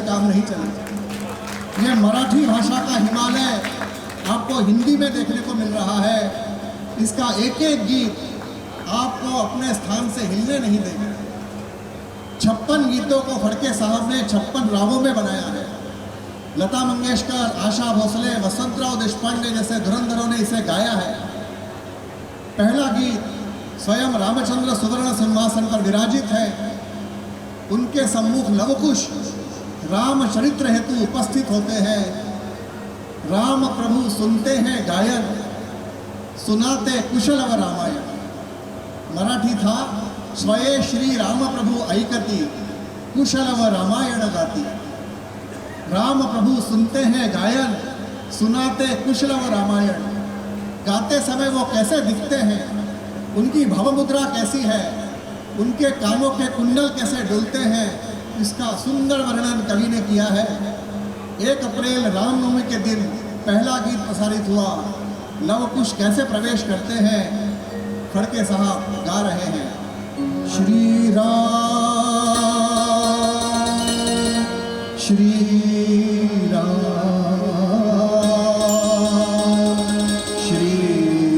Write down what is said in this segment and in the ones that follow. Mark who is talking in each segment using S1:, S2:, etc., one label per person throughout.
S1: काम नहीं चलेगा। ये मराठी भाषा का हिमालय आपको हिंदी में देखने को मिल रहा है। इसका एक एक गीत आपको अपने स्थान से हिलने नहीं देगा। 56 गीतों को फड़के साहब ने 56 रागों में बनाया है। लता मंगेशकर, आशा भोसले, वसंतराव देशपांडे जैसे धुरंधरों ने इसे गाया है। पहला गीत स्वयं रामचंद्र सुवर्ण सिंहासन पर विराजित है। उनके सम्मुख लवकुश रामचरित्र हेतु उपस्थित होते हैं। राम प्रभु सुनते हैं गायन, सुनाते कुशलव रामायण। मराठी था स्वये श्री राम प्रभु ऐकती, कुशलव रामायण गाती। राम प्रभु सुनते हैं गायन, सुनाते कुशलव रामायण। गाते समय वो कैसे दिखते हैं, उनकी भवमुद्रा कैसी है, उनके कानों के कुंडल कैसे डुलते हैं, इसका सुंदर वर्णन कवि ने किया है। 1 अप्रैल रामनवमी के दिन पहला गीत प्रसारित हुआ। लवकुश कैसे प्रवेश करते हैं, फड़के साहब गा रहे हैं। श्री राम श्री राम श्री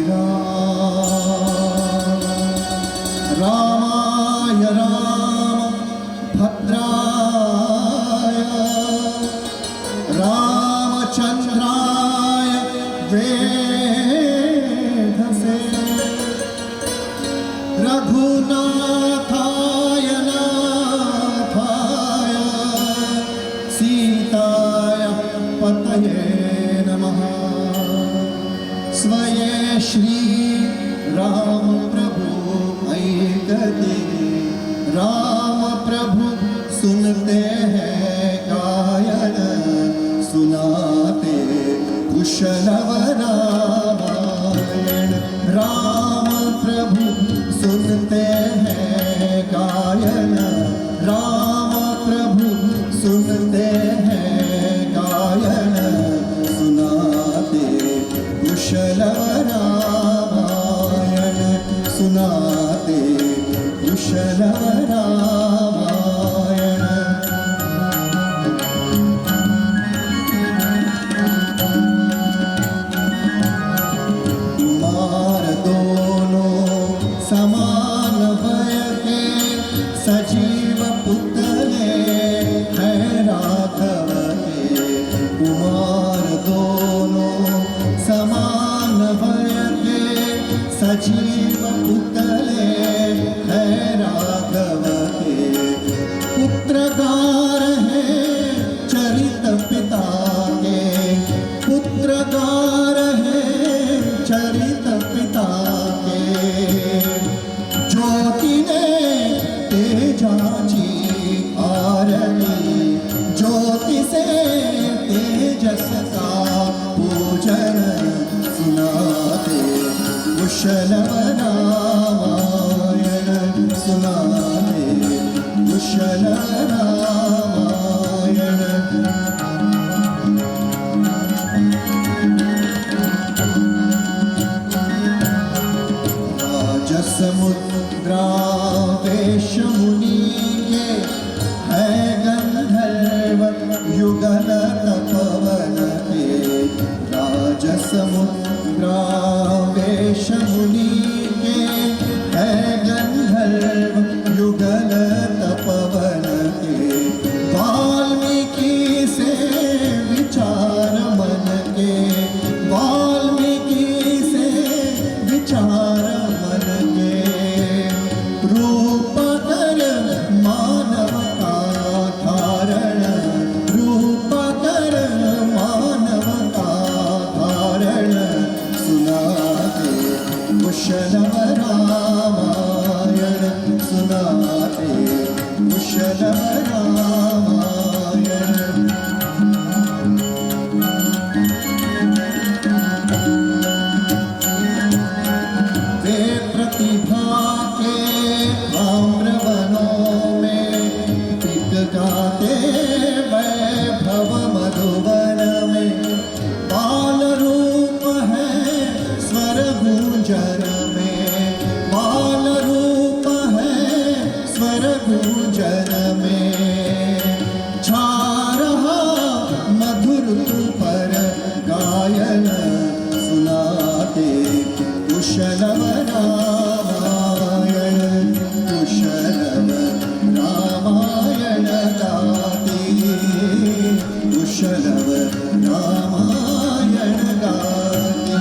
S1: राम, रामाय राम भद्राय रामचंद्राय वेधसे, रघुनाथाय नाथाय सीताय पतये नमः। स्वये श्री राम प्रभु ऐकते, राम प्रभु सुनते हैं गायन, सुनाते कुशलव रामायण। राम प्रभु सुनते हैं गायन, राम प्रभु सुनते हैं गायन, सुनाते कुशलव रामायण, सुनाते कुशलव रामायण। कुमार दोनों समान भय के, सजीव पुतले हैं राघव के। कुमार दोनों समान भय के, सजीव पुतले हैं राघव के। पुत्र गार है चरित पिता के, पुत्र गार है चरित पिता के। ज्योति ने तेजाची आरती, ज्योति से तेजस का पूजन, सुनाते कुशलव रामायण, सुनाते कुशलव रामायण। राजसमुद्रावेश मुनि के, है गंधर्व युगल तपवन के। राजसमुद्रावेश मुनि के, है गंधर्व युगल तपवन के। कुशलव रामायण कुशलव रामायण गाते कुशलव रामायण गाते।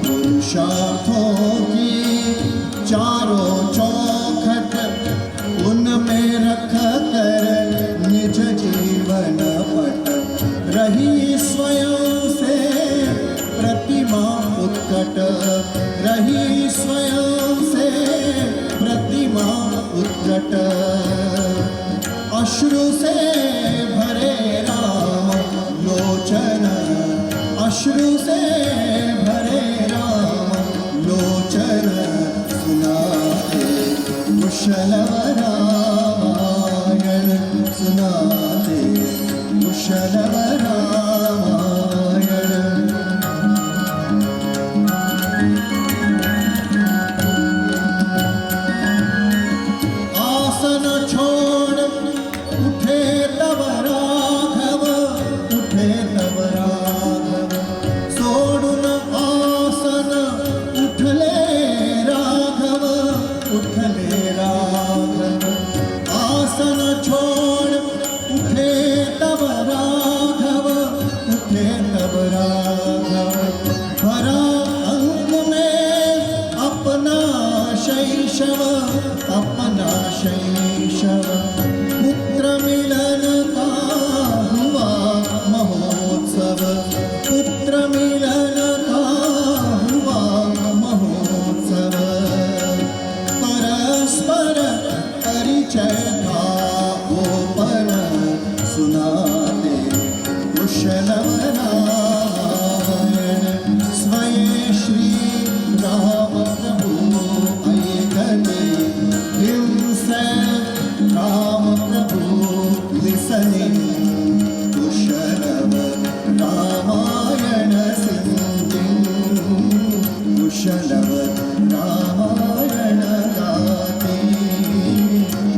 S1: पुरुषार्थों की चारों चौखट उनमें रख कर निज जीवन पट रही स्वयं से प्रतिमा उत्कट रही स्वयं से प्रतिमा उत्कट। अश्रु से भरे राम लोचन अश्रु से भरे राम लोचन सुनाते कुशलव रामायण सुनाते कुशलव रामायण। आसन छोड़ उठे तब राघव उठे तब राघव सोडुन आसन उठले राघव उठले राघव। आसन छोड़ उठे तब राघव उठे तब राघव। भरा अंग में अपना शैशव अपना शैशव। पुत्र मिलन का हुआ महोत्सव पुत्र मिलन का हुआ महोत्सव। परस्पर परिचय था ओपन सुनाते कुशलव रामायण। स्वयं श्री राम प्रभु ऐकते himself राम प्रभु listening कुशलव रामायण singing कुशलव रामायण गाते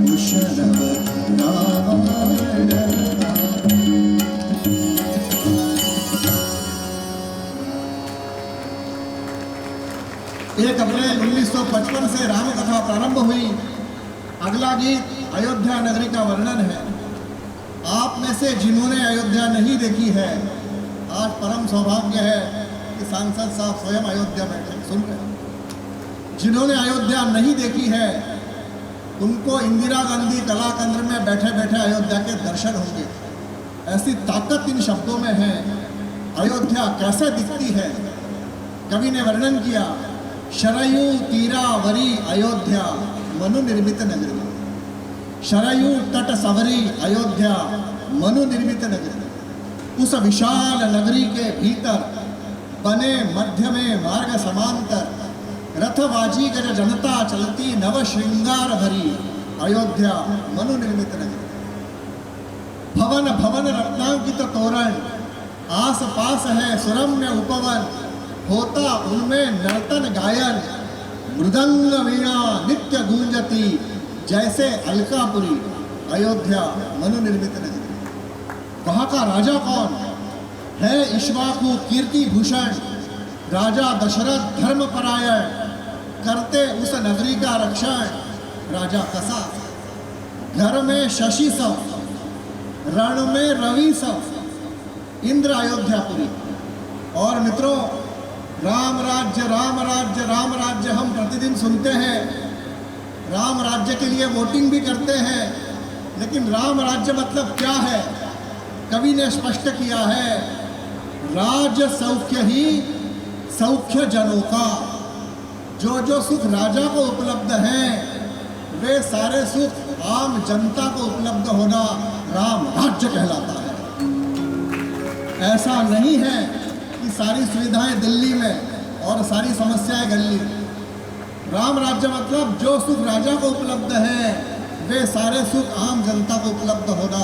S1: कुशलव रामायण गाते। एक अप्रैल 1955 से राम कथा प्रारंभ हुई। अगला गीत अयोध्या नगरी का वर्णन है। आप में से जिन्होंने अयोध्या नहीं देखी है, आज परम सौभाग्य है कि सांसद साहब स्वयं अयोध्या बैठे सुन रहे हैं। जिन्होंने अयोध्या नहीं देखी है उनको इंदिरा गांधी कला केंद्र में बैठे बैठे अयोध्या के दर्शन होंगे। ऐसी ताकत इन शब्दों में है। अयोध्या कैसे दिखती है, कवि ने वर्णन किया। शरयू तीरावरी अयोध्या मनु निर्मित नगरी। शरयू तट सवरी अयोध्या मनु निर्मित नगरी। उस विशाल नगरी के भीतर बने मध्य में मार्ग समांतर रथवाजी गज जनता चलती नव श्रृंगार भरी अयोध्या मनु निर्मित नगरी। भवन भवन रत्नांकित तोरण आस पास है सुरम्य उपवन। होता उनमें नर्तन गायन मृदंग वीणा नित्य गूंजती जैसे अलकापुरी अयोध्या मनु निर्मित नगरी। वहाँ का राजा कौन है? इक्ष्वाकु कीर्ति भूषण राजा दशरथ धर्मपरायण करते उस नगरी का रक्षण राजा कसा। घर में शशि सौ रण में रवि सौ इंद्र अयोध्यापुरी। और मित्रों, राम राज्य राम राज्य राम राज्य हम प्रतिदिन सुनते हैं। राम राज्य के लिए वोटिंग भी करते हैं, लेकिन राम राज्य मतलब क्या है? कवि ने स्पष्ट किया है, राज सौख्य ही सौख्य जनों का। जो जो सुख राजा को उपलब्ध हैं वे सारे सुख आम जनता को उपलब्ध होना राम राज्य कहलाता है। ऐसा नहीं है कि सारी सुविधाएं दिल्ली में और सारी समस्याएं गली। राम राज्य मतलब जो सुख राजा को उपलब्ध है वे सारे सुख आम जनता को उपलब्ध होना।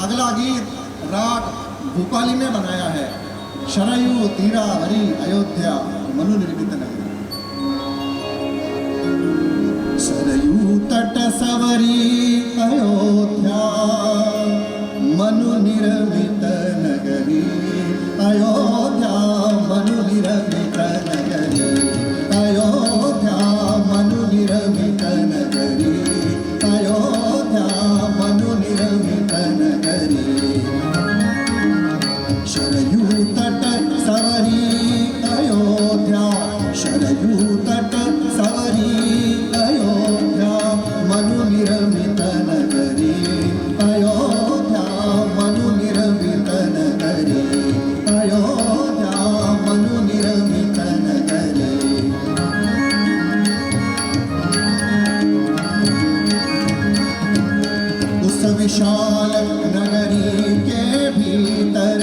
S1: अगला गीत राग भूपाली में बनाया है। शरयू तीरावरी अयोध्या मनु निर्मित नगरी। सरयू तट सवरी अयोध्या मनु विशाल नगरी के भीतर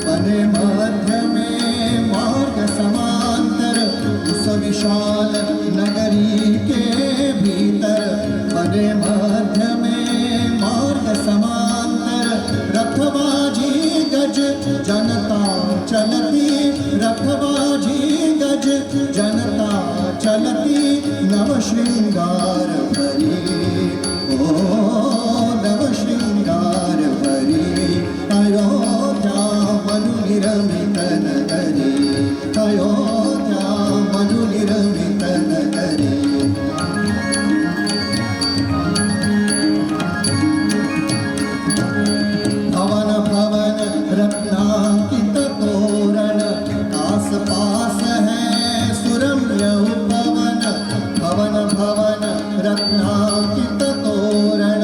S1: बने मध्य में मार्ग समांतर। उस विशाल नगरी के भीतर बने मध्य में मार्ग समांतर। रथबाजी गज जनता चलती, रथबाजी गज जनता चलती। नव श्रृंगार भरी, ओ नव श्रृंगार भरी। अयोध्या मनु निर्मित नगरी, अयोध्या मनु निर्मित नगरी। भवन भवन रत्नांकित तोरण, आस पास है सुरम्य उपवन। भवन भवन रत्नांकित तोरण,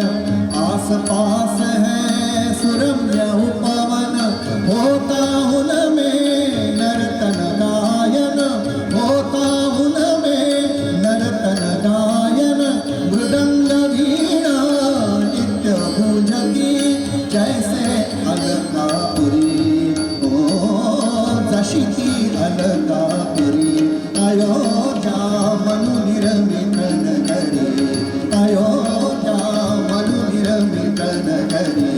S1: आस पास है सुरम्य उपवन। होता उनमें नर्तन गायन, होता उनमें नर्तन गायन। मृदंग वीणा नित्य भुजती, जैसे अलकापुरी, ओ जशिति अलकापुरी। अयोध्या मनु निर्मित नगरी, अयोध्या मनु निर्मित नगरी।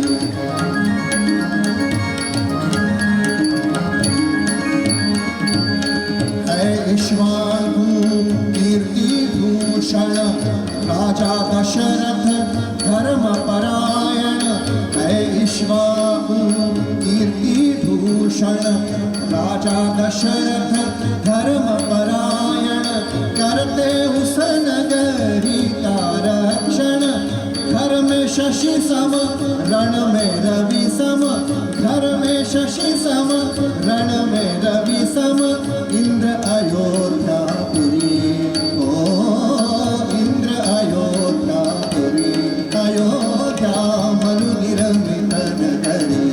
S1: है इक्ष्वाकु कीर्ति भूषण, राजा दशरथ धर्म परायण। है इक्ष्वाकु कीर्ति भूषण, राजा दशरथ धर्म परायण। करते उस नगरी का रक्षण, घर में शशि सम रण में रवि सम। घर में शशि सम रण में रवि सम। इंद्र अयोध्यापुरी, ओ इंद्र अयोध्यापुरी। अयोध्या मनु निर्मित नगरी,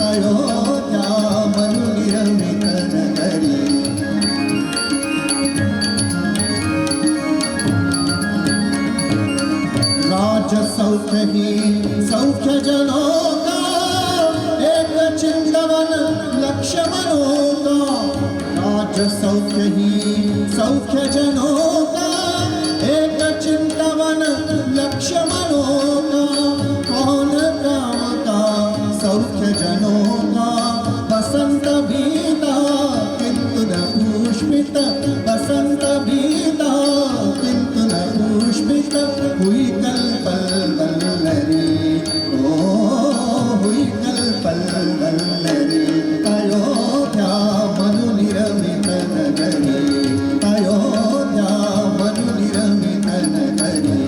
S1: अयोध्या मनु निर्मित नगरी। राज सौख्य ही सौख्य जनों का, एक चिंतवन लक्ष्य मनों का। राज सौख्य ही सौख्य जनों का, एक चिंतवन लक्ष्य मनों का। कौन काम का सौख्य जनों का, बसंत बीता किंतु न पुष्पित। बसंत बीता किंतु न पुष्पित। हुई कल्पल वल्लरी, ओ हुई कल्पल वल्लरी। अयोध्या मनु निर्मित नगरी, अयोध्या मनु निर्मित नगरी।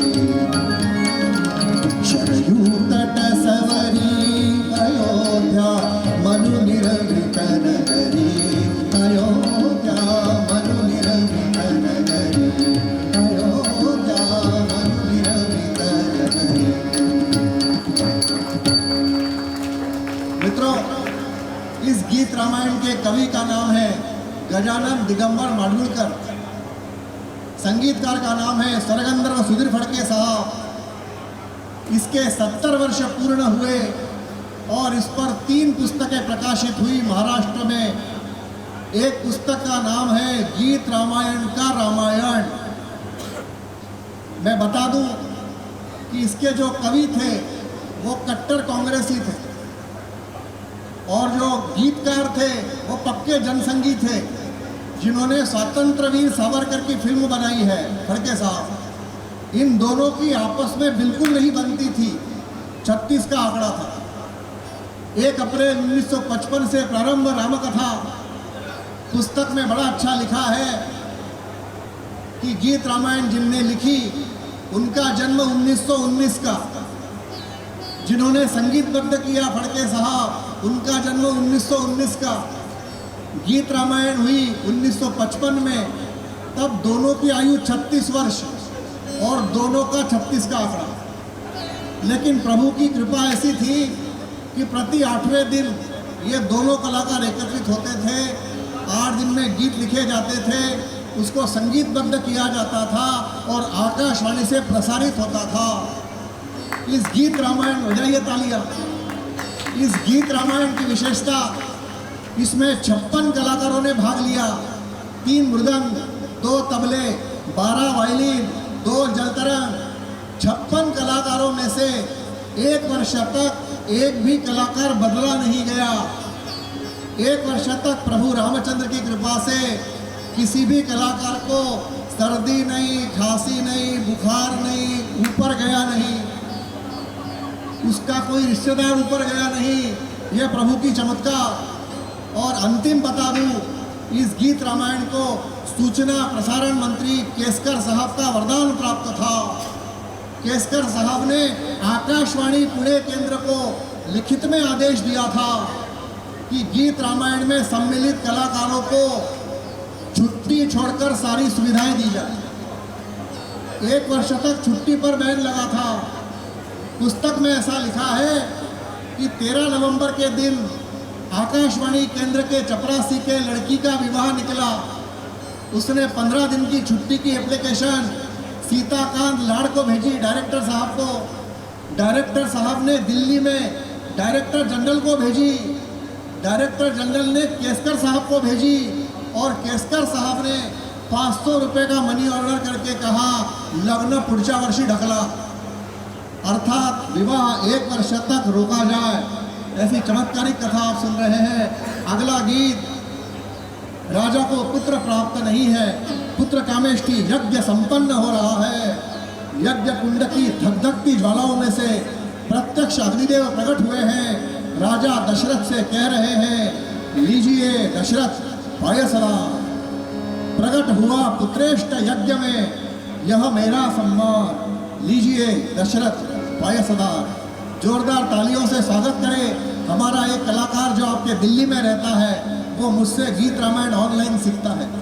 S1: शरयू तट सवरी, अयोध्या मनु निर्मित नगरी। अयोध्या मनु निर्मित नगरी, अयोध्या मनु निर्मित नगरी। मित्रों, इस गीत रामायण के कवि का नाम है गजानन दिगंबर माडगूळकर। संगीतकार का नाम है स्वर्गंधर्व सुधीर फडके साहब। इसके 70 वर्ष पूर्ण हुए और इस पर 3 पुस्तकें प्रकाशित हुई महाराष्ट्र में। एक पुस्तक का नाम है गीत रामायण का रामायण। मैं बता दूं कि इसके जो कवि थे वो कट्टर कांग्रेसी थे और जो गीतकार थे वो पक्के जनसंगी थे, जिन्होंने स्वतंत्र वीर सावरकर की फिल्म बनाई है, फडके साहब। इन दोनों की आपस में बिल्कुल नहीं बनती थी। 36 का आंकड़ा था। 1 अप्रैल 1955 से प्रारंभ रामकथा पुस्तक में बड़ा अच्छा लिखा है कि गीत रामायण जिनने लिखी उनका जन्म 1919 का, जिन्होंने संगीतबद्ध किया फडके साहब उनका जन्म 1919 का। गीत रामायण हुई 1955 में, तब दोनों की आयु 36 वर्ष और दोनों का 36 का आंकड़ा। लेकिन प्रभु की कृपा ऐसी थी कि प्रति 8वें दिन ये दोनों कलाकार एकत्रित होते थे। 8 दिन में गीत लिखे जाते थे, उसको संगीतबद्ध किया जाता था और आकाशवाणी से प्रसारित होता था। इस गीत रामायण, बजाइए तालियां। इस गीत रामायण की विशेषता, इसमें 56 कलाकारों ने भाग लिया। 3 मृदंग, 2 तबले, 12 वायलिन, 2 जलतरंग। 56 कलाकारों में से 1 वर्ष तक एक भी कलाकार बदला नहीं गया। 1 वर्ष तक प्रभु रामचंद्र की कृपा से किसी भी कलाकार को सर्दी नहीं, खांसी नहीं, बुखार नहीं, ऊपर गया नहीं, उसका कोई रिश्तेदार ऊपर गया नहीं। यह प्रभु की चमत्कार। और अंतिम बता दूं, इस गीत रामायण को सूचना प्रसारण मंत्री केसकर साहब का वरदान प्राप्त था। केसकर साहब ने आकाशवाणी पुणे केंद्र को लिखित में आदेश दिया था कि गीत रामायण में सम्मिलित कलाकारों को छुट्टी छोड़कर सारी सुविधाएं दी जाए। 1 वर्ष तक छुट्टी पर बैन लगा था। पुस्तक में ऐसा लिखा है कि 13 नवंबर के दिन आकाशवाणी केंद्र के चपरासी के लड़की का विवाह निकला। उसने 15 दिन की छुट्टी की एप्लीकेशन सीताकांत लाड़ को भेजी, डायरेक्टर साहब को। डायरेक्टर साहब ने दिल्ली में डायरेक्टर जनरल को भेजी। डायरेक्टर जनरल ने केसकर साहब को भेजी और केसकर साहब ने 500 रुपये का मनी ऑर्डर करके कहा, लग्न पुढच्या वर्षी ढकला, अर्थात विवाह 1 वर्ष तक रोका जाए। ऐसी चमत्कारिक कथा आप सुन रहे हैं। अगला गीत, राजा को पुत्र प्राप्त नहीं है, पुत्र कामेष्टि यज्ञ संपन्न हो रहा है। यज्ञ कुंड की धकधकती ज्वालाओं में से प्रत्यक्ष अग्निदेव प्रकट हुए हैं। राजा दशरथ से कह रहे हैं, लीजिए दशरथ पायसला, प्रकट हुआ पुत्रेष्ट यज्ञ में, यह मेरा सम्मान, लीजिए दशरथ पायसला। जोरदार तालियों से स्वागत करें हमारा एक कलाकार जो आपके दिल्ली में रहता है, वो मुझसे गीत रामायण ऑनलाइन सीखता है।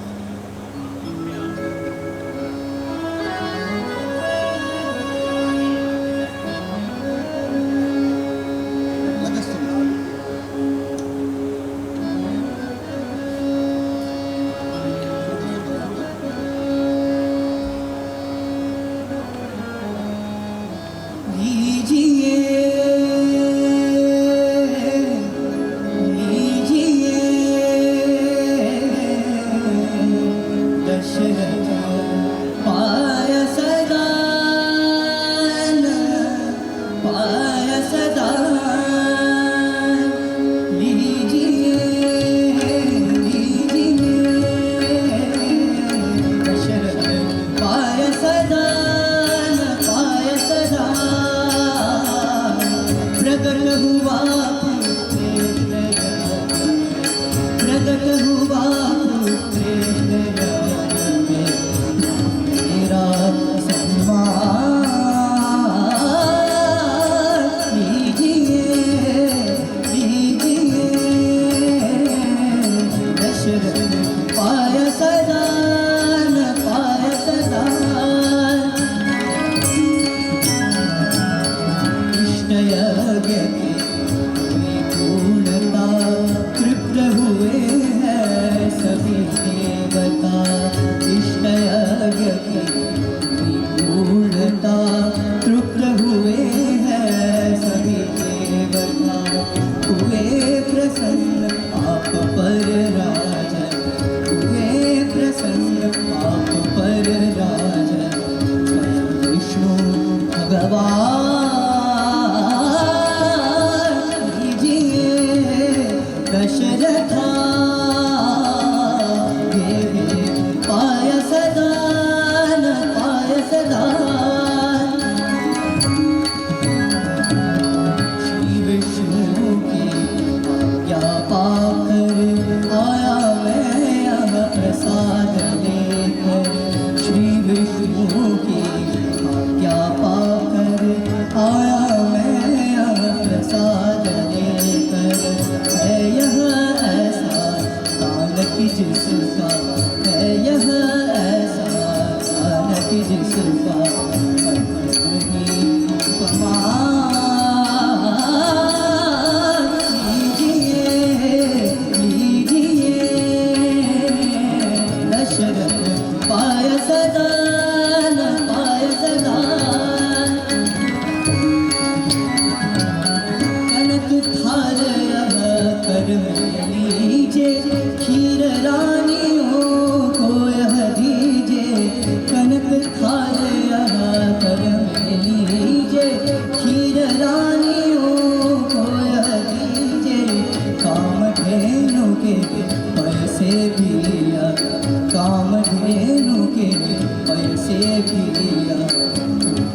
S2: किया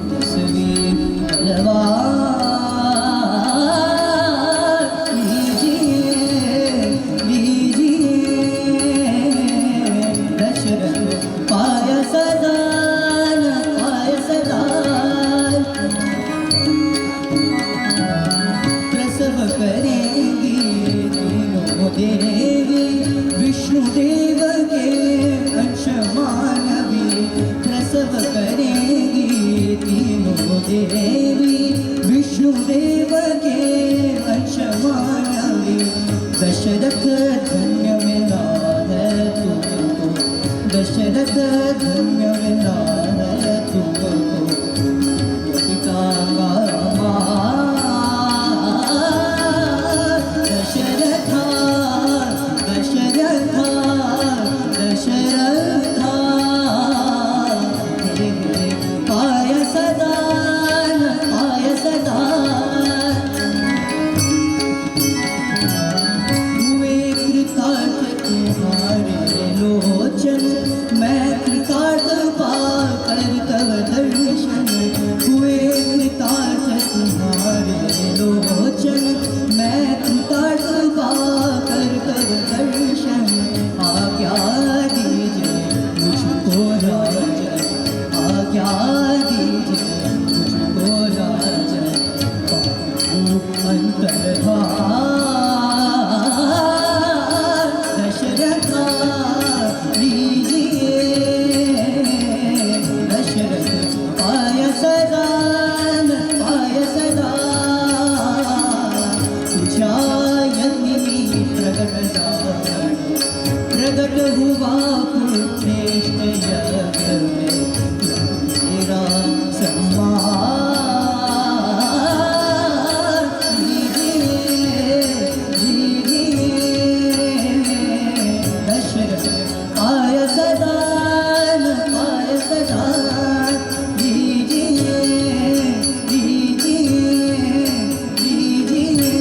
S2: तस्वीर तलवार लीजिए लीजिए दशरथ पाया सदा पाया सदा प्रसव करेंगी तीनों देवी विष्णुदेव के अंश मानवी प्रसव करेंगी तीनों देवी विष्णुदेव के अंश मानवी दशरथ धन्य मिला है तुमको दशरथ धन्य मिला है तुमको पिता दशरथा दशरथा दशरथा पाय सदा पाय सदा हुए कृतार्थ तुम्हारे लोचन मैं कृतार्थ पाकर तव दर्शन हुए कृतार्थ तुम्हारे लोचन मैं कृतार्थ पाकर तव दर्शन आज्ञा दीजिए मुझको राजन आज्ञा दीजिए मुझको राजन अंतर्धान दशरथा लीजिए दशरथ पाय सदा पाय सदा उज्जायिनी प्रगट हुआ कुरुक्षेत्र यज्ञ में मेरा सम्मान लीजिए लीजिए दशरथ पाय सदा लीजिए लीजिए लीजिए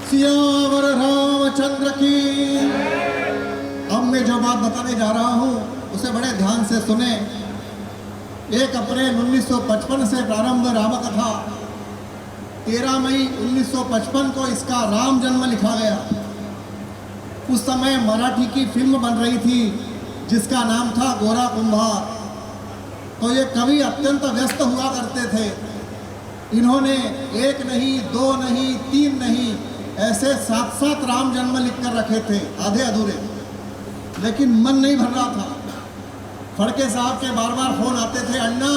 S1: सियावर रामचंद्र की। अब मैं जो बात बताने जा रहा हूँ उसे बड़े ध्यान से सुने। 1 अप्रैल 1955 से प्रारंभ राम कथा 13 मई 1955 को इसका राम जन्म लिखा गया। उस समय मराठी की फिल्म बन रही थी जिसका नाम था गोरा कुंभार। तो ये कवि अत्यंत व्यस्त हुआ करते थे। इन्होंने 1 नहीं 2 नहीं 3 नहीं ऐसे 7-7 राम जन्म लिख कर रखे थे आधे अधूरे, लेकिन मन नहीं भर रहा था। फड़के साहब के बार बार फोन आते थे, अन्ना,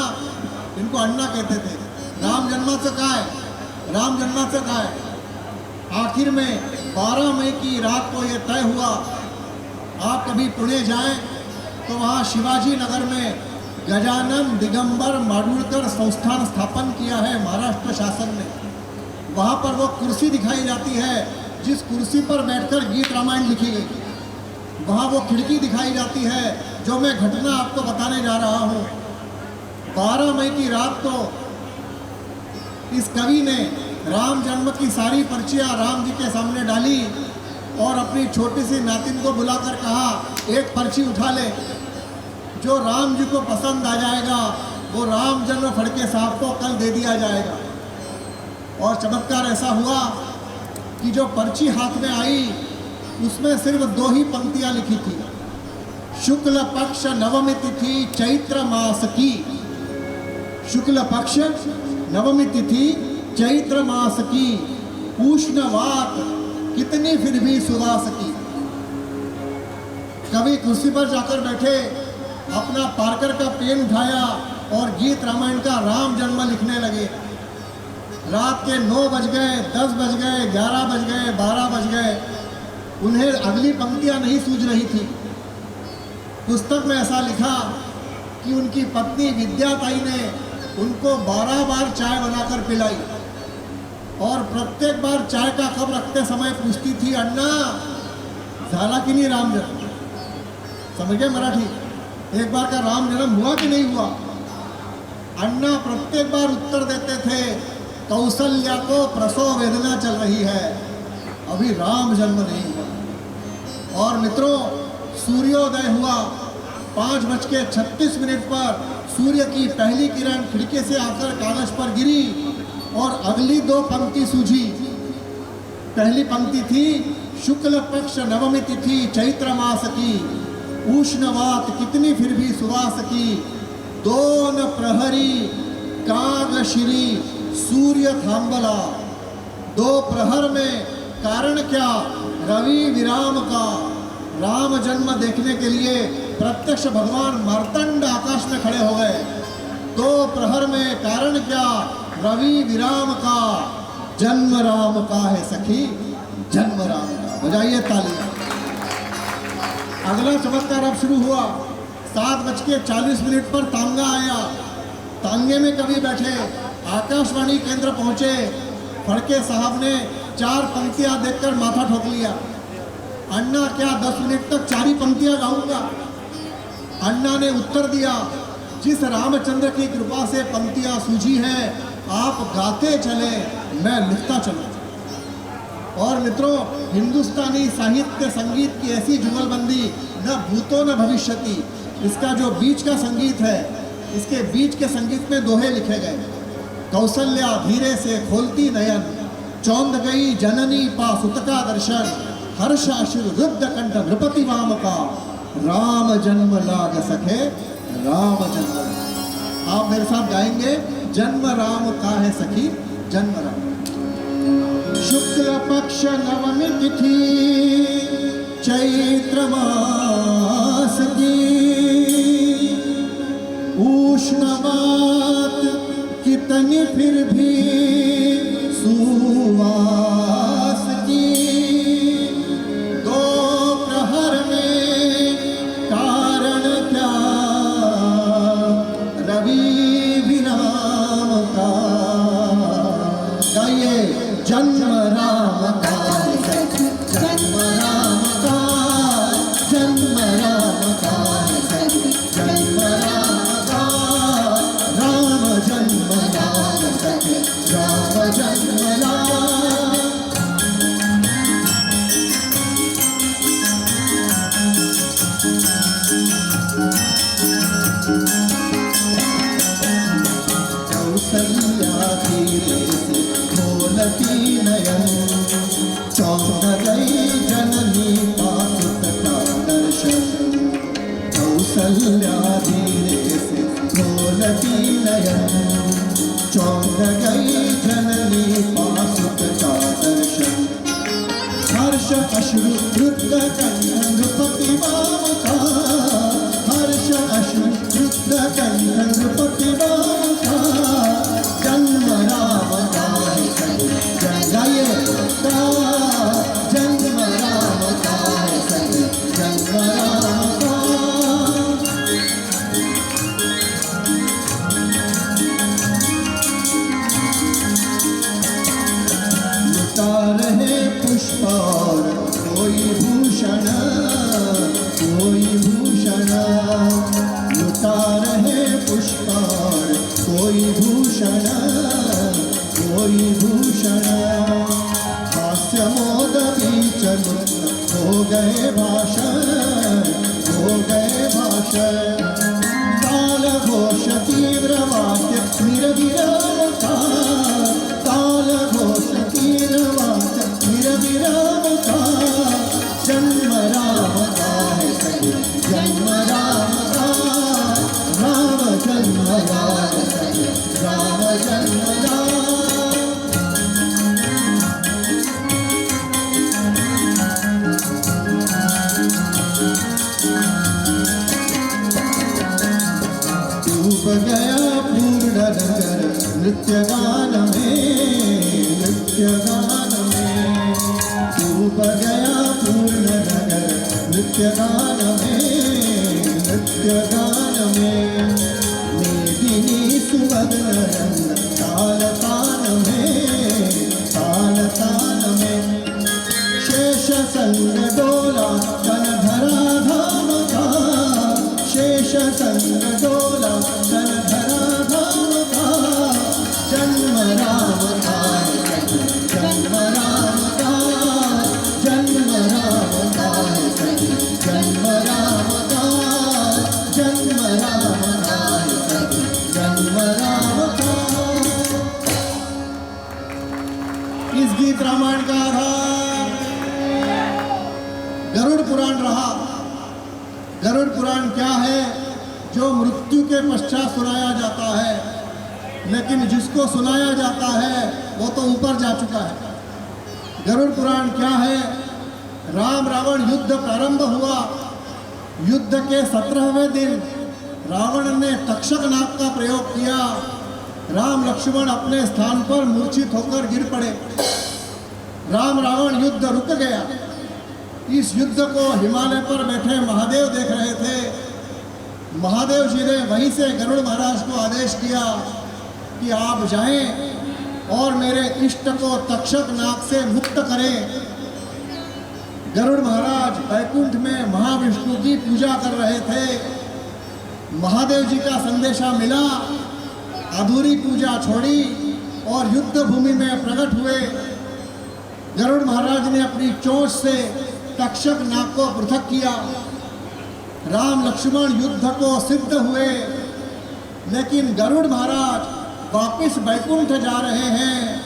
S1: इनको अन्ना कहते थे, राम जन्माचं काय, राम जन्माचं काय। आखिर में 12 मई की रात को ये तय हुआ आप कभी पुणे जाएं तो वहाँ शिवाजी नगर में गजानन दिगंबर माडगूळकर संस्थान स्थापन किया है महाराष्ट्र शासन ने। वहाँ पर वो कुर्सी दिखाई जाती है जिस कुर्सी पर बैठकर गीत रामायण लिखी गई। वहाँ वो खिड़की दिखाई जाती है जो मैं घटना आपको बताने जा रहा हूँ। 12 मई की रात को इस कवि ने राम जन्म की सारी पर्चियाँ राम जी के सामने डाली और अपनी छोटी सी नातिन को बुलाकर कहा, एक पर्ची उठा ले, जो राम जी को पसंद आ जाएगा वो राम जन्म फड़के साहब को कल दे दिया जाएगा। और चमत्कार ऐसा हुआ कि जो पर्ची हाथ में आई उसमें सिर्फ 2 ही पंक्तियां लिखी थी। शुक्ल पक्ष नवमी तिथि चैत्र मास की, शुक्ल पक्ष नवमी तिथि चैत्र मास की, उष्ण वात कितनी फिर भी सुवास की। कवि कुर्सी पर जाकर बैठे, अपना पार्कर का पेन उठाया और गीत रामायण का राम जन्म लिखने लगे। रात के 9 बज गए, 10 बज गए, 11 बज गए, 12 बज गए, उन्हें अगली पंक्तियां नहीं सूझ रही थी। पुस्तक में ऐसा लिखा कि उनकी पत्नी विद्याताई ने उनको 12 बार चाय बनाकर पिलाई और प्रत्येक बार चाय का कप रखते समय पूछती थी, अन्ना झाला कि नहीं राम जन्म। समझ गए मराठी? एक बार का राम जन्म हुआ कि नहीं हुआ? अन्ना प्रत्येक बार उत्तर देते थे, कौशल्या को प्रसव वेदना चल रही है, अभी राम जन्म नहीं हुआ। और मित्रों, सूर्योदय हुआ 5:36 पर। सूर्य की पहली किरण खिड़की से आकर कागज पर गिरी और अगली दो पंक्ति सूझी। पहली पंक्ति थी, शुक्ल पक्ष नवमी तिथि चैत्र मास की, उष्णवात कितनी फिर भी सुवास की, दोन प्रहरी काग श्री सूर्य थांबला। दो प्रहर में कारण क्या? रवि विराम का। राम जन्म देखने के लिए प्रत्यक्ष भगवान मार्तंड आकाश में खड़े हो गए। दो प्रहर में कारण क्या? रवि विराम का। जन्म राम का है सखी, जन्म राम का। बजाइए तालियां। अगला चमत्कार अब शुरू हुआ। 7:40 पर तांगा आया। तांगे में कवि बैठे, आकाशवाणी केंद्र पहुंचे। फड़के साहब ने 4 पंक्तियां देखकर माथा ठोक लिया। अन्ना क्या 10 मिनट तक 4 ही पंक्तियां गाऊंगा? अन्ना ने उत्तर दिया, जिस रामचंद्र की कृपा से पंक्तियां सूझी हैं, आप गाते चले, मैं लिखता चलूं। और मित्रों, हिंदुस्तानी साहित्य संगीत की ऐसी जुगलबंदी न भूतो न भविष्यति। इसका जो बीच का संगीत है, इसके बीच के संगीत में दोहे लिखे गए। कौसल्या धीरे से खोलती नयन, चौंध गई जननी पा सुत का दर्शन, हर्ष अश्रु रुद्ध कंठ नृपति वाम का, राम जन्म लाग सके राम जन्म। आप मेरे साथ गाएंगे, जन्म राम का है सखी, जन्म राम। शुक्ल पक्ष नवमी तिथि चैत्र मास की, उष्णवात कितनी फिर भी सुवास की, दो प्रहर में कारण क्या? रवि विराम का। गाइए, जन्म राम का, जन्म राम का, जन्म राम का, जन्म राम का, राम जन्म राम सखे, राम जन्म राम। कौसल्या धीरे से खोलती नयन, चौंध गई जननी पासुत का दर्शन। कौसल्या धीरे से खोलती नयन, चौंध गई जननी पासुत का दर्शन। हर्ष अश्रु रुद्र कंठ नृपति वाम का, हर्ष अश्रु रुद्र कंठ नृपति वाम का, जन्म राम का है सखी, गाइए का, जन्म राम का है सखी, जन्म राम का। लुटा रहे पुष्प और कोई भूषण, कोई भूषण, लुटा रहे पुष्प और कोई भूषण, कोई भूषण। हास्य मोद बीच हो गए भाषण, हो गए भाषण। काल घोष तीव्र वाक्य निरविराम का, काल घोष तीव्र वाक्य निरविराम का, जन्म राम का है सखी, जन्म राम का, राम जन्म राम सखी, राम जन्म राम। डूब गया पूर्ण नगर नृत्य गान में, नृत्य गान में। डूब गया पूर्ण नगर नृत्य गान में, नृत्य गान में। मेदिनी सुवर्ण रंग ताल तान में, ताल तान में। शेष संग डोला तन धरा धाम का, शेष संग डोला तन धरा धाम का, जन्म राम का है सखी, जन्म राम का, जन्म राम का है सखी, गरुड़ पुराण क्या है जो मृत्यु के पश्चात सुनाया जाता है, लेकिन जिसको सुनाया जाता है वो तो ऊपर जा चुका है। गरुड़ पुराण क्या है? राम रावण युद्ध प्रारंभ हुआ। युद्ध के 17वें दिन रावण ने तक्षक नाग का प्रयोग किया। राम लक्ष्मण अपने स्थान पर मूर्छित होकर गिर पड़े। राम रावण युद्ध रुक गया। इस युद्ध को हिमालय पर बैठे महादेव देख रहे थे। महादेव जी ने वहीं से गरुड़ महाराज को आदेश किया कि आप जाएं और मेरे इष्ट को तक्षक नाग से मुक्त करें। गरुड़ महाराज वैकुंठ में महाविष्णु की पूजा कर रहे थे। महादेव जी का संदेशा मिला, अधूरी पूजा छोड़ी और युद्ध भूमि में प्रकट हुए। गरुड़ महाराज ने अपनी चोंच से तक्षक नाग को पृथक किया। राम लक्ष्मण युद्ध को सिद्ध हुए, लेकिन गरुड़ महाराज वापिस वैकुंठ जा रहे हैं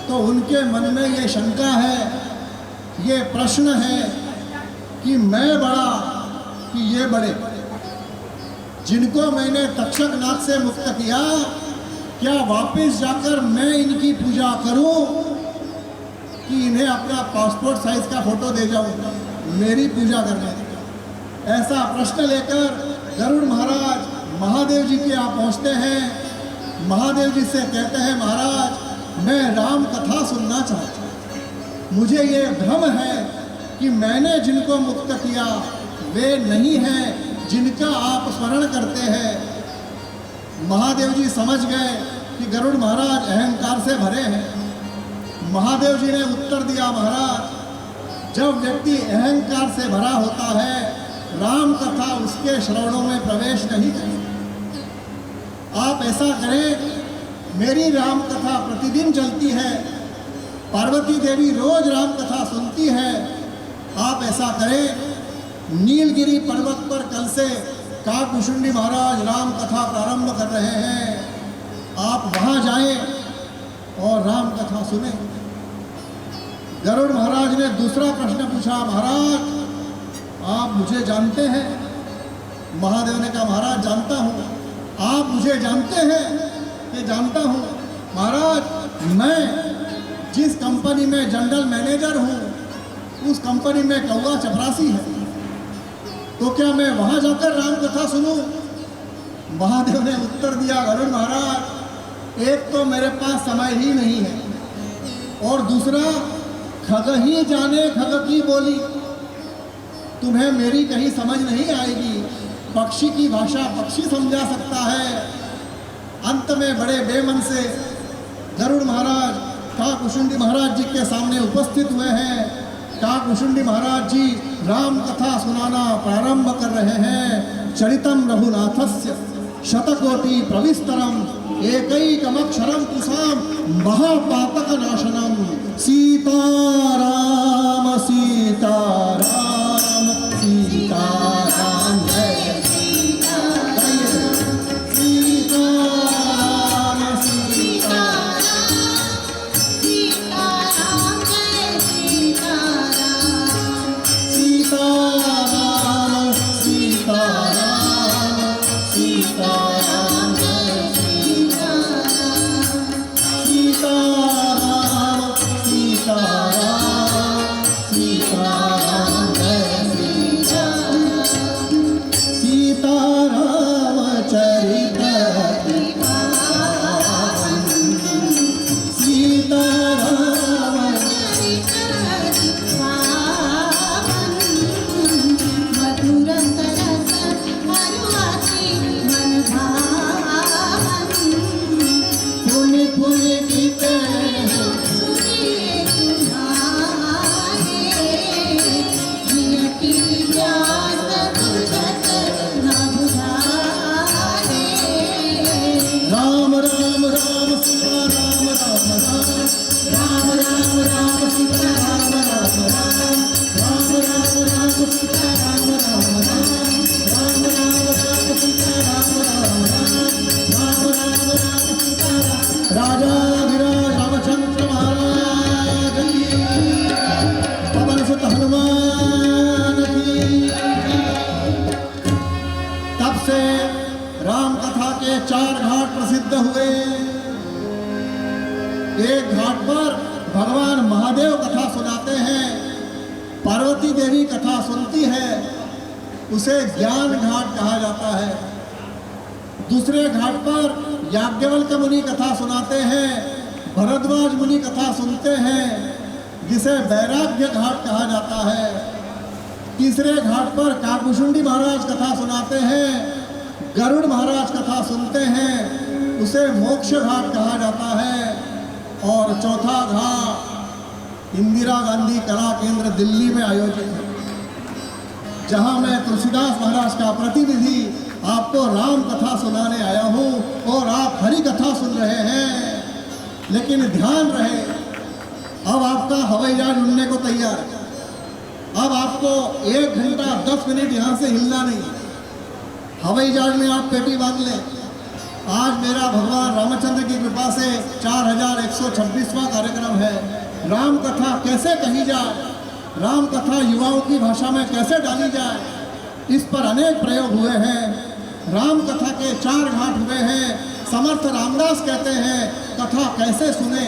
S1: तो उनके मन में ये शंका है, ये प्रश्न है कि मैं बड़ा कि ये बड़े। जिनको मैंने तक्षक नाग से मुक्त किया, क्या वापस जाकर मैं इनकी पूजा करूं कि इन्हें अपना पासपोर्ट साइज का फोटो दे जाऊं मेरी पूजा करने? ऐसा प्रश्न लेकर गरुड़ महाराज महादेव जी के यहाँ पहुँचते हैं। महादेव जी से कहते हैं, महाराज मैं राम कथा सुनना चाहता हूँ। मुझे ये भ्रम है कि मैंने जिनको मुक्त किया वे नहीं हैं जिनका आप स्मरण करते हैं। महादेव जी समझ गए कि गरुड़ महाराज अहंकार से भरे हैं। महादेव जी ने उत्तर दिया, महाराज जब व्यक्ति अहंकार से भरा होता है, राम कथा उसके श्रवणों में प्रवेश नहीं करती। आप ऐसा करें, मेरी राम कथा प्रतिदिन चलती है, पार्वती देवी रोज राम कथा सुनती है। आप ऐसा करें, नीलगिरी पर्वत पर कल से काकभूषुंडी महाराज राम कथा प्रारंभ कर रहे हैं। आप वहाँ जाएं और राम कथा सुने। गरुड़ महाराज ने दूसरा प्रश्न पूछा, महाराज आप मुझे जानते हैं? महादेव ने कहा, महाराज जानता हूँ। आप मुझे जानते हैं? कि जानता हूँ। महाराज मैं जिस कंपनी में जनरल मैनेजर हूँ उस कंपनी में कौवा चपरासी है, तो क्या मैं वहाँ जाकर राम कथा सुनूं? महादेव ने उत्तर दिया, गरुड़ महाराज एक तो मेरे पास समय ही नहीं है, और दूसरा खग ही जाने खग की बोली, तुम्हें मेरी कहीं समझ नहीं आएगी। पक्षी की भाषा पक्षी समझा सकता है। अंत में बड़े बेमन से गरुड़ महाराज काकभूषुंडी महाराज जी के सामने उपस्थित हुए हैं। काकभूषुंडी महाराज जी राम कथा सुनाना प्रारंभ कर रहे हैं। चरितम रघुनाथस्य शतकोटि प्रविस्तरम एकैकमक्षरम पुंसाम महापातक नाशनम। सीताराम सीताराम सीताराम जय 4 घाट प्रसिद्ध हुए। एक घाट पर भगवान महादेव कथा सुनाते हैं, पार्वती देवी कथा सुनती है, उसे ज्ञान घाट कहा जाता है। दूसरे घाट पर याज्ञवल्क्य मुनि कथा सुनाते हैं, भरद्वाज मुनि कथा सुनते हैं, जिसे वैराग्य घाट कहा जाता है। तीसरे घाट पर काकुशुंडी महाराज कथा सुनाते हैं, गरुड़ महाराज कथा सुनते हैं, उसे मोक्ष घाट कहा जाता है। और चौथा घाट इंदिरा गांधी कला केंद्र दिल्ली में आयोजित है, जहां मैं तुलसीदास महाराज का प्रतिनिधि आपको राम कथा सुनाने आया हूं और आप हरि कथा सुन रहे हैं। लेकिन ध्यान रहे, अब आपका हवाई जहाज उड़ने को तैयार है। अब आपको 1 घंटा 10 मिनट यहाँ से हिलना नहीं। हवाई जहाज में आप पेटी बांध लें। आज मेरा भगवान रामचंद्र की कृपा से 4126वां कार्यक्रम है। राम कथा कैसे कही जाए, राम कथा युवाओं की भाषा में कैसे डाली जाए, इस पर अनेक प्रयोग हुए हैं। राम कथा के 4 घाट हुए हैं। समर्थ रामदास कहते हैं कथा कैसे सुने।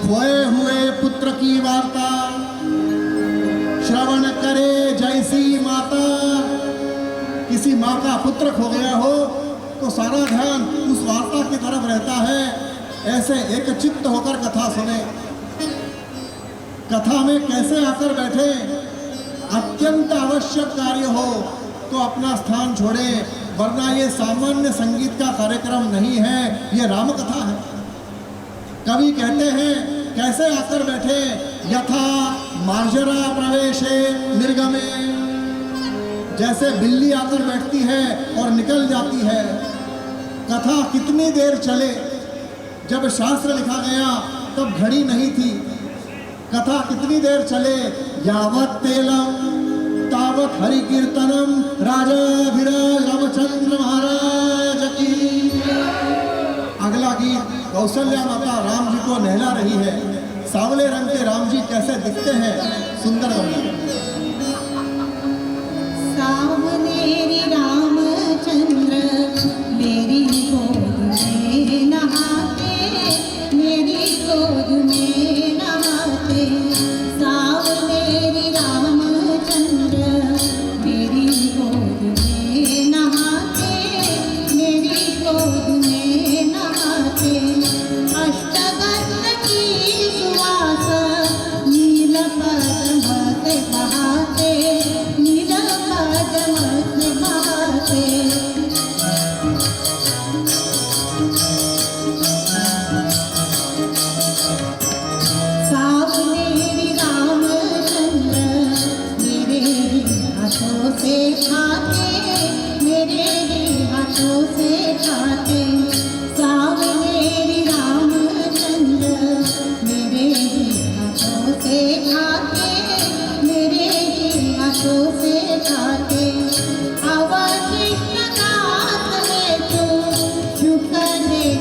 S1: खोए हुए पुत्र की वार्ता श्रवण करे जैसी माता। किसी माँ का पुत्र खो गया हो तो सारा ध्यान उस वार्ता की तरफ रहता है। ऐसे एक चित्त होकर कथा सुने। कथा में कैसे आकर बैठे, अत्यंत आवश्यक कार्य हो तो अपना स्थान छोड़े, वरना ये सामान्य संगीत का कार्यक्रम नहीं है, ये राम कथा है। कवि कहते हैं कैसे आकर बैठे, यथा मार्जरा प्रवेशे निर्गमे, जैसे बिल्ली आकर बैठती है और निकल जाती है। कथा कितनी देर चले, जब शास्त्र लिखा गया तब घड़ी नहीं थी। कथा कितनी देर चले, यावत तेलम तावत हरि कीर्तनम, राजाधिराज रामचंद्र महाराज की। अगला गीत कौशल्या माता राम जी को नहला रही है। सांवले रंग के राम जी कैसे दिखते हैं, सुंदर वर्णन।
S3: सावनेरी रामचंद्र मेरी गोद में नहाते, मेरी गोद में नहाते। सावनेरी रामचंद्र मेरी गोद में नहाते, मेरी गोद में नहाते। अष्टगंध की सुवास नील पद्म बहाते, नील पद्म बहाते। सावनेरी रामचंद्र मेरे हाथों से खाते, मेरे हाथों से खाते। सावनेरी रामचंद्र मेरे हाथों से खाते, मेरे हाथों से खाते। अवशिष्ट दास में तो शुक्र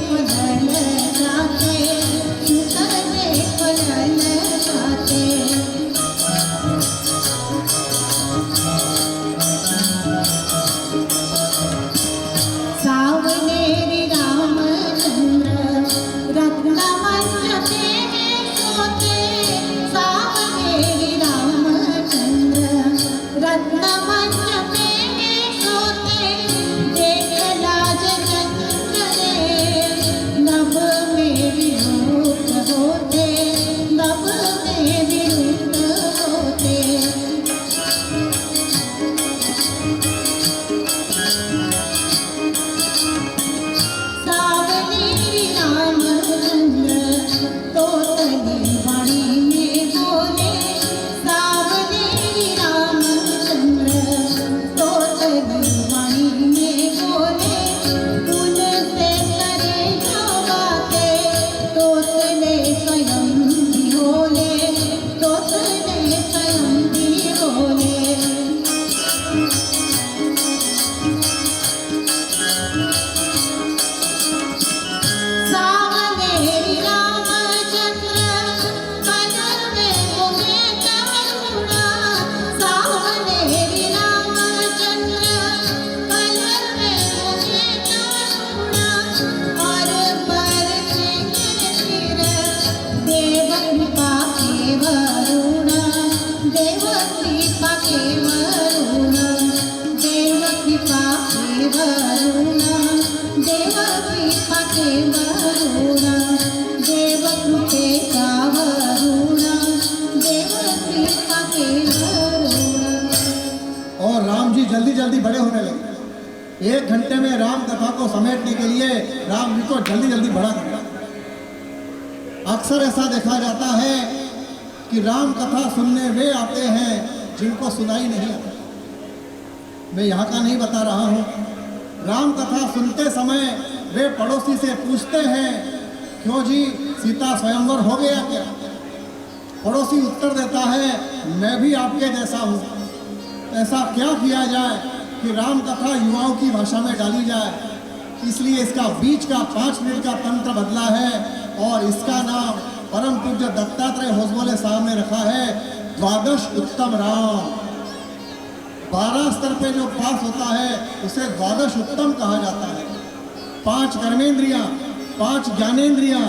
S3: फल जाते, शुक्र फल जाते। सावनेरी रामचंद्र रत्नमंच पे सोते। सावनेरी रामचंद्र रत्नमंच पे सोते। देख लाज चंद्र नभ में विरुद्ध होते, नभ में विरुद्ध होते। सावनेरी रामचंद्र तोतली वाणी में बोले। सावनेरी रामचंद्र
S1: राम जी जल्दी जल्दी बड़े होने लगे। 1 घंटे में राम कथा को समेटने के लिए राम जी को जल्दी जल्दी बड़ा करना। अक्सर ऐसा देखा जाता है कि राम कथा सुनने वे आते हैं जिनको सुनाई नहीं आता। मैं यहाँ का नहीं बता रहा हूँ। राम कथा सुनते समय वे पड़ोसी से पूछते हैं, क्यों जी सीता स्वयंवर हो गया क्या? पड़ोसी उत्तर देता है, मैं भी आपके जैसा हूँ। ऐसा क्या किया जाए कि राम कथा युवाओं की भाषा में डाली जाए? इसलिए इसका बीच का 5 मिनट का तंत्र बदला है और इसका नाम परम पूज्य दत्तात्रेय होसबोले साहब ने रखा है, द्वादश उत्तम राम। 12 स्तर पे जो पास होता है उसे द्वादश उत्तम कहा जाता है। 5 कर्मेंद्रियां, 5 ज्ञानेंद्रियां,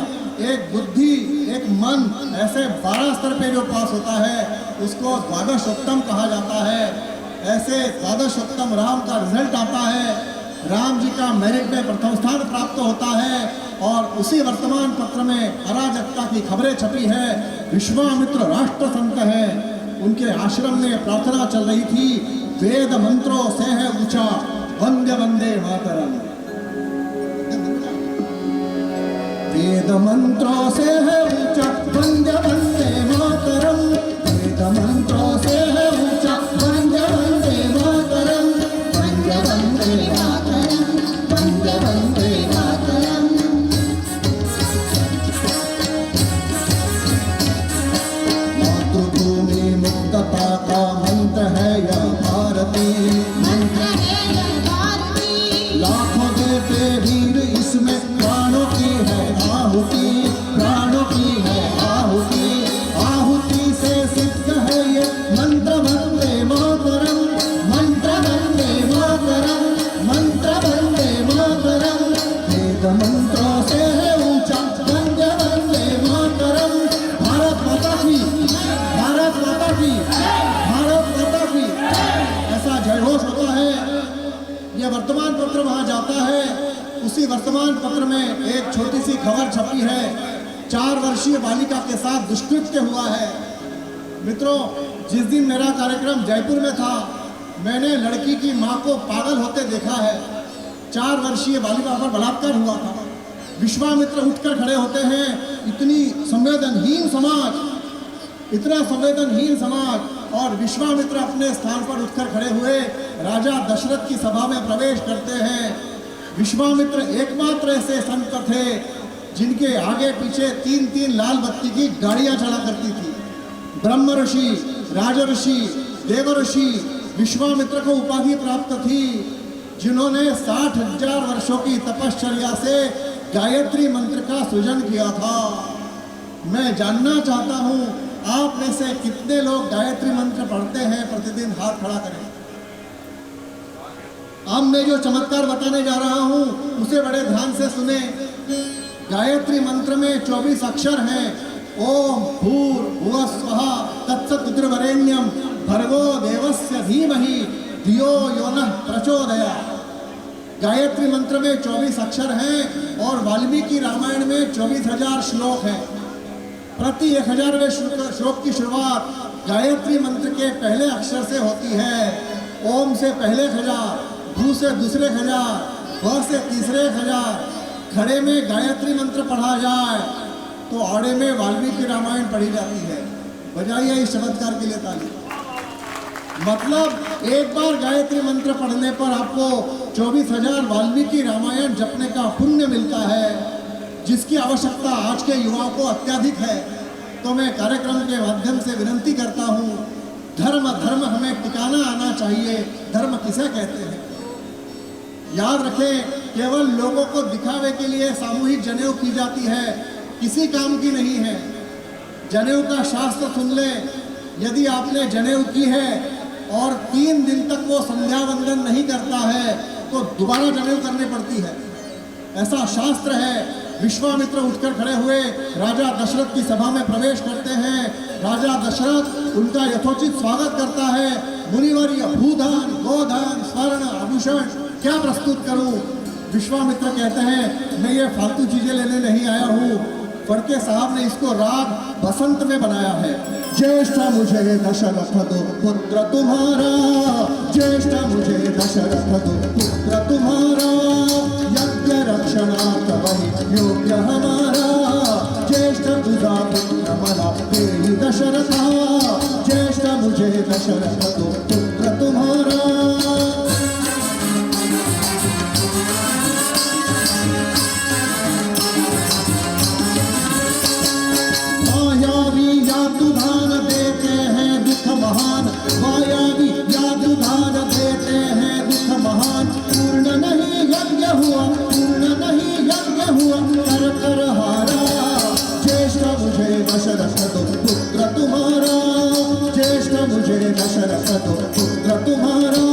S1: 1 बुद्धि, 1 मन, ऐसे 12 स्तर पे जो पास होता है उसको द्वादश उत्तम कहा जाता है। ऐसे द्वादश उत्तम राम का रिजल्ट आता है, राम जी का मेरिट में प्रथम स्थान प्राप्त होता है। और उसी वर्तमान पत्र में अराजकता की खबरें छपी है। विश्वामित्र राष्ट्र संत है, उनके आश्रम में प्रार्थना चल रही थी, वेद मंत्रों से है ऊंचा वंदे वंदे मातरम। वेद मंत्रों से है ऊंचा वंदे वंदे मातरम। वेद मंत्रों से है ऊंचा वंदे वंदे मातरम। वंदे वंदे मातरम, वंदे वंदे मातरम। मातृभूमि मुक्तता का मंत्र है यह भारती।
S3: मंत्र है यह भारती।
S1: लाखों देते वीर इसमें प्राणों की है आहुति। प्राणों की है आहुति। आहुति से सिद्ध है ये मंत्र वंदे मातरम। मंत्र वंदे मातरम, मंत्र वंदे मातरम। वेद मंत्रों से है ऊंचा वंदे वंदे मातरम। भारत माता की, भारत माता की, भारत माता की। ऐसा जयघोष होता है। यह वर्तमान पत्र वहां जाता है। उसी वर्तमान पत्र में एक छोटी सी खबर छपी है, 4 वर्षीय बालिका के साथ दुष्कृत्य हुआ है। मित्रों, जिस दिन मेरा कार्यक्रम जयपुर में था, मैंने लड़की की मां को पागल होते देखा है। 4 वर्षीय बालिका पर बलात्कार हुआ था। विश्वामित्र उठकर खड़े होते हैं, इतनी संवेदनहीन समाज, इतना संवेदनहीन समाज। और विश्वामित्र अपने स्थान पर उठकर खड़े हुए राजा दशरथ की सभा में प्रवेश करते हैं। विश्वामित्र एकमात्र ऐसे संत थे जिनके आगे पीछे 3-3 लाल बत्ती की गाड़ियां चला करती थी। ब्रह्म ऋषि, राजऋषि, देवऋषि विश्वामित्र को उपाधि प्राप्त थी, जिन्होंने 60,000 वर्षों की तपश्चर्या से गायत्री मंत्र का सृजन किया था। मैं जानना चाहता हूं, आप में से कितने लोग गायत्री मंत्र पढ़ते हैं प्रतिदिन? हाथ खड़ा करें। अब मैं जो चमत्कार बताने जा रहा हूं उसे बड़े ध्यान से सुने। गायत्री मंत्र में 24 अक्षर हैं। ओम भूर्भुवः स्वः तत्सवितुर्वरेण्यं भर्गो देवस्य धीमहि धियो यो नः प्रचोदयात्। गायत्री मंत्र में 24 अक्षर हैं और वाल्मीकि रामायण में 24,000 श्लोक हैं। प्रति 1000वें श्लोक की शुरुआत गायत्री मंत्र के पहले अक्षर से होती है। ओम से पहले 1000, भू से दूसरे 1000, भ से तीसरे 1000। खड़े में गायत्री मंत्र पढ़ा जाए तो औड़े में वाल्मीकि रामायण पढ़ी जाती है। बजाइए इस चमत्कार के लिए ताली। मतलब एक बार गायत्री मंत्र पढ़ने पर आपको 24,000 वाल्मीकि रामायण जपने का पुण्य मिलता है, जिसकी आवश्यकता आज के युवाओं को अत्यधिक है। तो मैं कार्यक्रम के माध्यम से विनती करता हूँ, धर्म धर्म हमें टिकाना आना चाहिए। धर्म किसे कहते हैं? याद रखें, केवल लोगों को दिखावे के लिए सामूहिक जनेऊ की जाती है, किसी काम की नहीं है। जनेऊ का शास्त्र सुन ले। यदि आपने जनेऊ की है और 3 दिन तक वो संध्या वंदन नहीं करता है तो दोबारा जनेऊ करनी पड़ती है, ऐसा शास्त्र है। विश्वामित्र उठकर खड़े हुए राजा दशरथ की सभा में प्रवेश करते हैं। राजा दशरथ उनका यथोचित स्वागत करता है। मुनिवर्य, भूधन, गोधन, स्वर्ण, आभूषण क्या प्रस्तुत करूं? विश्वामित्र कहते हैं, मैं ये फालतू चीजें लेने नहीं आया हूँ। फड़के साहब ने इसको राग बसंत में बनाया है। ज्येष्ठ मुझे दशरथ दो पुत्र तुम्हारा, ज्येष्ठ मुझे दशरथ दो पुत्र तुम्हारा, यज्ञ रक्षणार्थ वही योग्य हमारा, ज्येष्ठ तुझा पुत्र मला तेरी दशरथा, ज्येष्ठ मुझे दशरथ दो पुत्र तुम्हारा। मायावी यातुधान देते हैं दुख महान, मायावी यातुधान देते हैं दुख महान, पूर्ण नहीं यज्ञ हुआ, पूर्ण नहीं यज्ञ हुआ, कर कर हारा, ज्येष्ठ मुझे दशरथ दो पुत्र तुम्हारा, ज्येष्ठ मुझे दशरथ दो पुत्र तुम्हारा।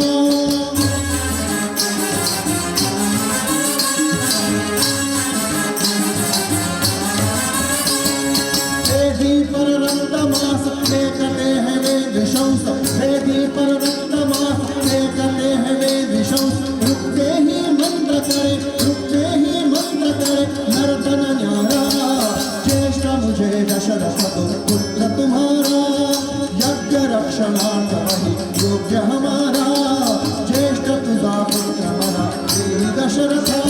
S1: वेदी पर रक्तमांस फेंकते हैं वे विशंस, वेदी पर रक्तमांस फेंकते हैं वे विशंस, रुकते ही मंत्र करे, रुकते ही मंत्र करे, नर्तन न्यारा, ज्येष्ठ मुझे दशरथ दो पुत्र तुम्हारा, यज्ञ रक्षणार्थ वही योग्य हमारा, ज्येष्ठ तुझा पुत्र मला तेरी दशरथा।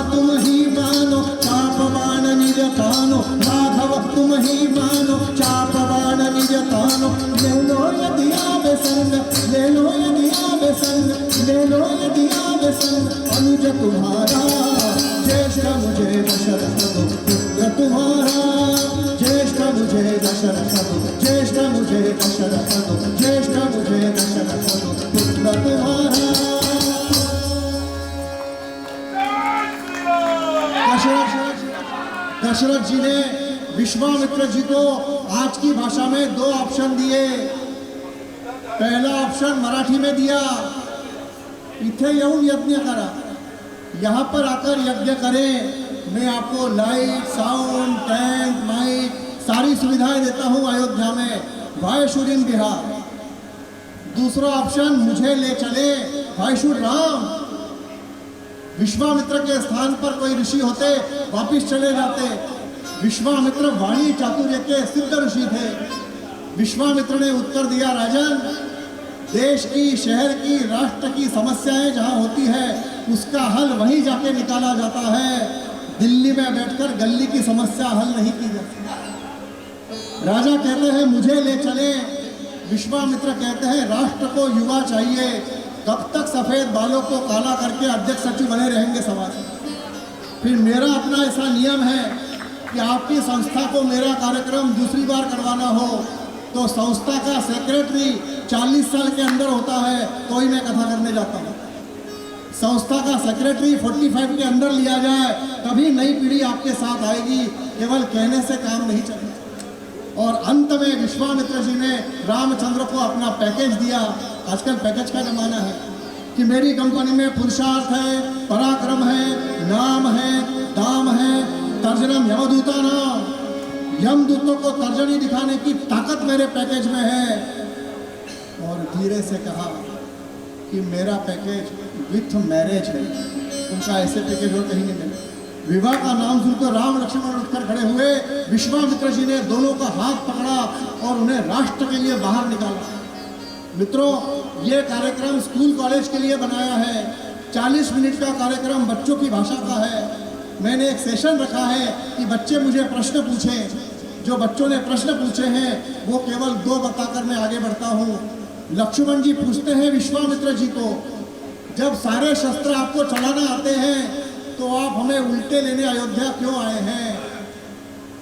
S1: तुम ही मानो चापवान निज तानो, राघव तुम ही मानो चापवान निज तानो, ले लो यदि आवे संग, ले लो यदि आवे संग, ले लो यदि आवे संग, अनुज तुम्हारा, ज्येष्ठ मुझे दशरथ दो पुत्र तुम्हारा, ज्येष्ठ मुझे दशरथ दो, ज्येष्ठ मुझे दशरथ दो, ज्येष्ठ मुझे दशरथ दो पुत्र तुम्हारा। दशरथ जी ने विश्वामित्र जी को आज की भाषा में दो ऑप्शन दिए। पहला ऑप्शन मराठी में दिया, इथे येऊन यज्ञ करा, यहाँ पर आकर यज्ञ करें, मैं आपको लाइट साउंड टैंक माइक सारी सुविधाएं देता हूँ अयोध्या में, वायुशूरिन बिहार। दूसरा ऑप्शन, मुझे ले चले वायुशूर राम। विश्वामित्र के स्थान पर कोई ऋषि होते वापिस चले जाते। विश्वामित्र वाणी चातुर्य के सिद्ध ऋषि थे। विश्वामित्र ने उत्तर दिया, राजन, देश की, शहर की, राष्ट्र की समस्याएं जहां होती है उसका हल वहीं जाके निकाला जाता है, दिल्ली में बैठकर गली की समस्या हल नहीं की जाती। राजा कहते हैं मुझे ले चले, विश्वामित्र कहते हैं राष्ट्र को युवा चाहिए, कब तक सफेद बालों को काला करके अध्यक्ष सचिव बने रहेंगे समाज। फिर मेरा अपना ऐसा नियम है कि आपकी संस्था को मेरा कार्यक्रम दूसरी बार करवाना हो तो संस्था का सेक्रेटरी 40 साल के अंदर होता है तो ही मैं कथा करने जाता हूँ। संस्था का सेक्रेटरी 45 के अंदर लिया जाए तभी नई पीढ़ी आपके साथ आएगी, केवल कहने से काम नहीं चलेगा। और अंत में विश्वामित्र जी ने रामचंद्र को अपना पैकेज दिया। आजकल पैकेज का जमाना है कि मेरी कंपनी में पुरुषार्थ है, पराक्रम है, नाम है, दाम है, तर्जनम यमदूता नाम, यमदूतों को तर्जनी दिखाने की ताकत मेरे पैकेज में है। और धीरे से कहा कि मेरा पैकेज विथ मैरिज है, उनका ऐसे पैकेज और कहीं नहीं मिले। विवाह का नाम सुनकर राम लक्ष्मण उठकर खड़े हुए। विश्वामित्र जी ने दोनों का हाथ पकड़ा और उन्हें राष्ट्र के लिए बाहर निकाला। मित्रों, ये कार्यक्रम स्कूल कॉलेज के लिए बनाया है। 40 मिनट का कार्यक्रम बच्चों की भाषा का है। मैंने एक सेशन रखा है कि बच्चे मुझे प्रश्न पूछें। जो बच्चों ने प्रश्न पूछे हैं वो केवल 2 बताकर मैं आगे बढ़ता हूँ। लक्ष्मण जी पूछते हैं विश्वामित्र जी को, जब सारे शस्त्र आपको चलाना आते हैं तो आप हमें उल्टे लेने अयोध्या क्यों आए हैं?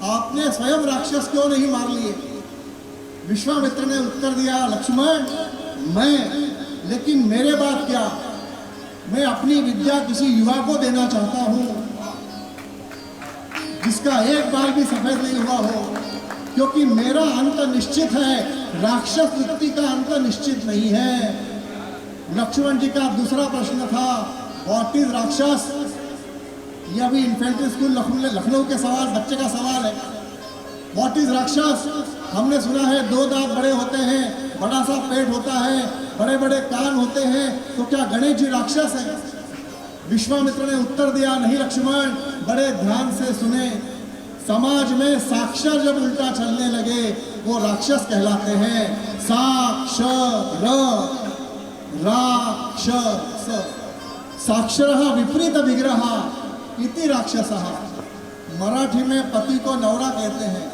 S1: आपने स्वयं राक्षस क्यों नहीं मार लिए? विश्वामित्र ने उत्तर दिया, लक्ष्मण मैं, लेकिन मेरे बाद क्या? मैं अपनी विद्या किसी युवा को देना चाहता हूँ जिसका एक बाल भी सफेद नहीं हुआ हो, क्योंकि मेरा अंत निश्चित है, राक्षस वृत्ति का अंत निश्चित नहीं है। लक्ष्मण जी का दूसरा प्रश्न था, व्हाट इज राक्षस? यह भी इन्फेंट्री स्कूल लखनऊ के सवाल, बच्चे का सवाल है। व्हाट इज राक्षस? हमने सुना है 2 दांत बड़े होते हैं, बड़ा सा पेट होता है, बड़े बड़े कान होते हैं, तो क्या गणेश जी राक्षस है? विश्वामित्र ने उत्तर दिया, नहीं लक्ष्मण, बड़े ध्यान से सुने। समाज में साक्षर जब उल्टा चलने लगे वो राक्षस कहलाते हैं। साक्षर राक्षस, साक्षरः विपरीत विग्रह इति राक्षसः। मराठी में पति को नवरा कहते हैं।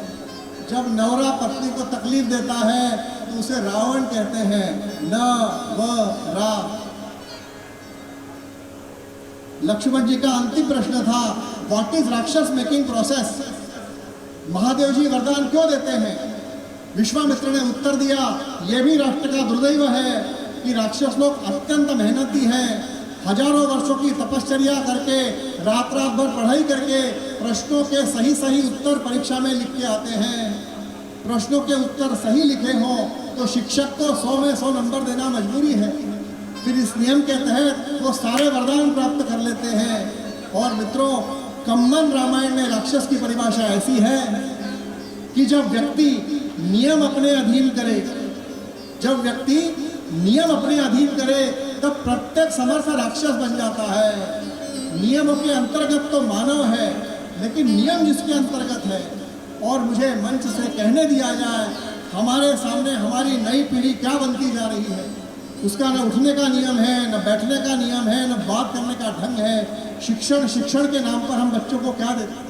S1: जब नवरा पत्नी को तकलीफ देता है तो उसे रावण कहते हैं। न व रा। लक्ष्मण जी का अंतिम प्रश्न था, व्हाट इज राक्षस मेकिंग प्रोसेस? महादेव जी वरदान क्यों देते हैं? विश्वामित्र ने उत्तर दिया, यह भी राष्ट्र का दुर्दैव है कि राक्षस लोग अत्यंत मेहनती हैं। हजारों वर्षों की तपश्चर्या करके, रात रात भर पढ़ाई करके प्रश्नों के सही सही उत्तर परीक्षा में लिख के आते हैं। प्रश्नों के उत्तर सही लिखे हों तो शिक्षक को 100 में 100 नंबर देना मजबूरी है। फिर इस नियम के तहत वो सारे वरदान प्राप्त कर लेते हैं। और मित्रों, कम्मन रामायण में राक्षस की परिभाषा ऐसी है कि जब व्यक्ति नियम अपने अधीन करे, जब व्यक्ति नियम अपने अधीन करे तब प्रत्येक समर्थ राक्षस बन जाता है। नियमों के अंतर्गत तो मानव है, लेकिन नियम जिसके अंतर्गत है। और मुझे मंच से कहने दिया जाए, हमारे सामने हमारी नई पीढ़ी क्या बनती जा रही है। उसका न उठने का नियम है, न बैठने का नियम है, न बात करने का ढंग है। शिक्षण के नाम पर हम बच्चों को क्या देते हैं?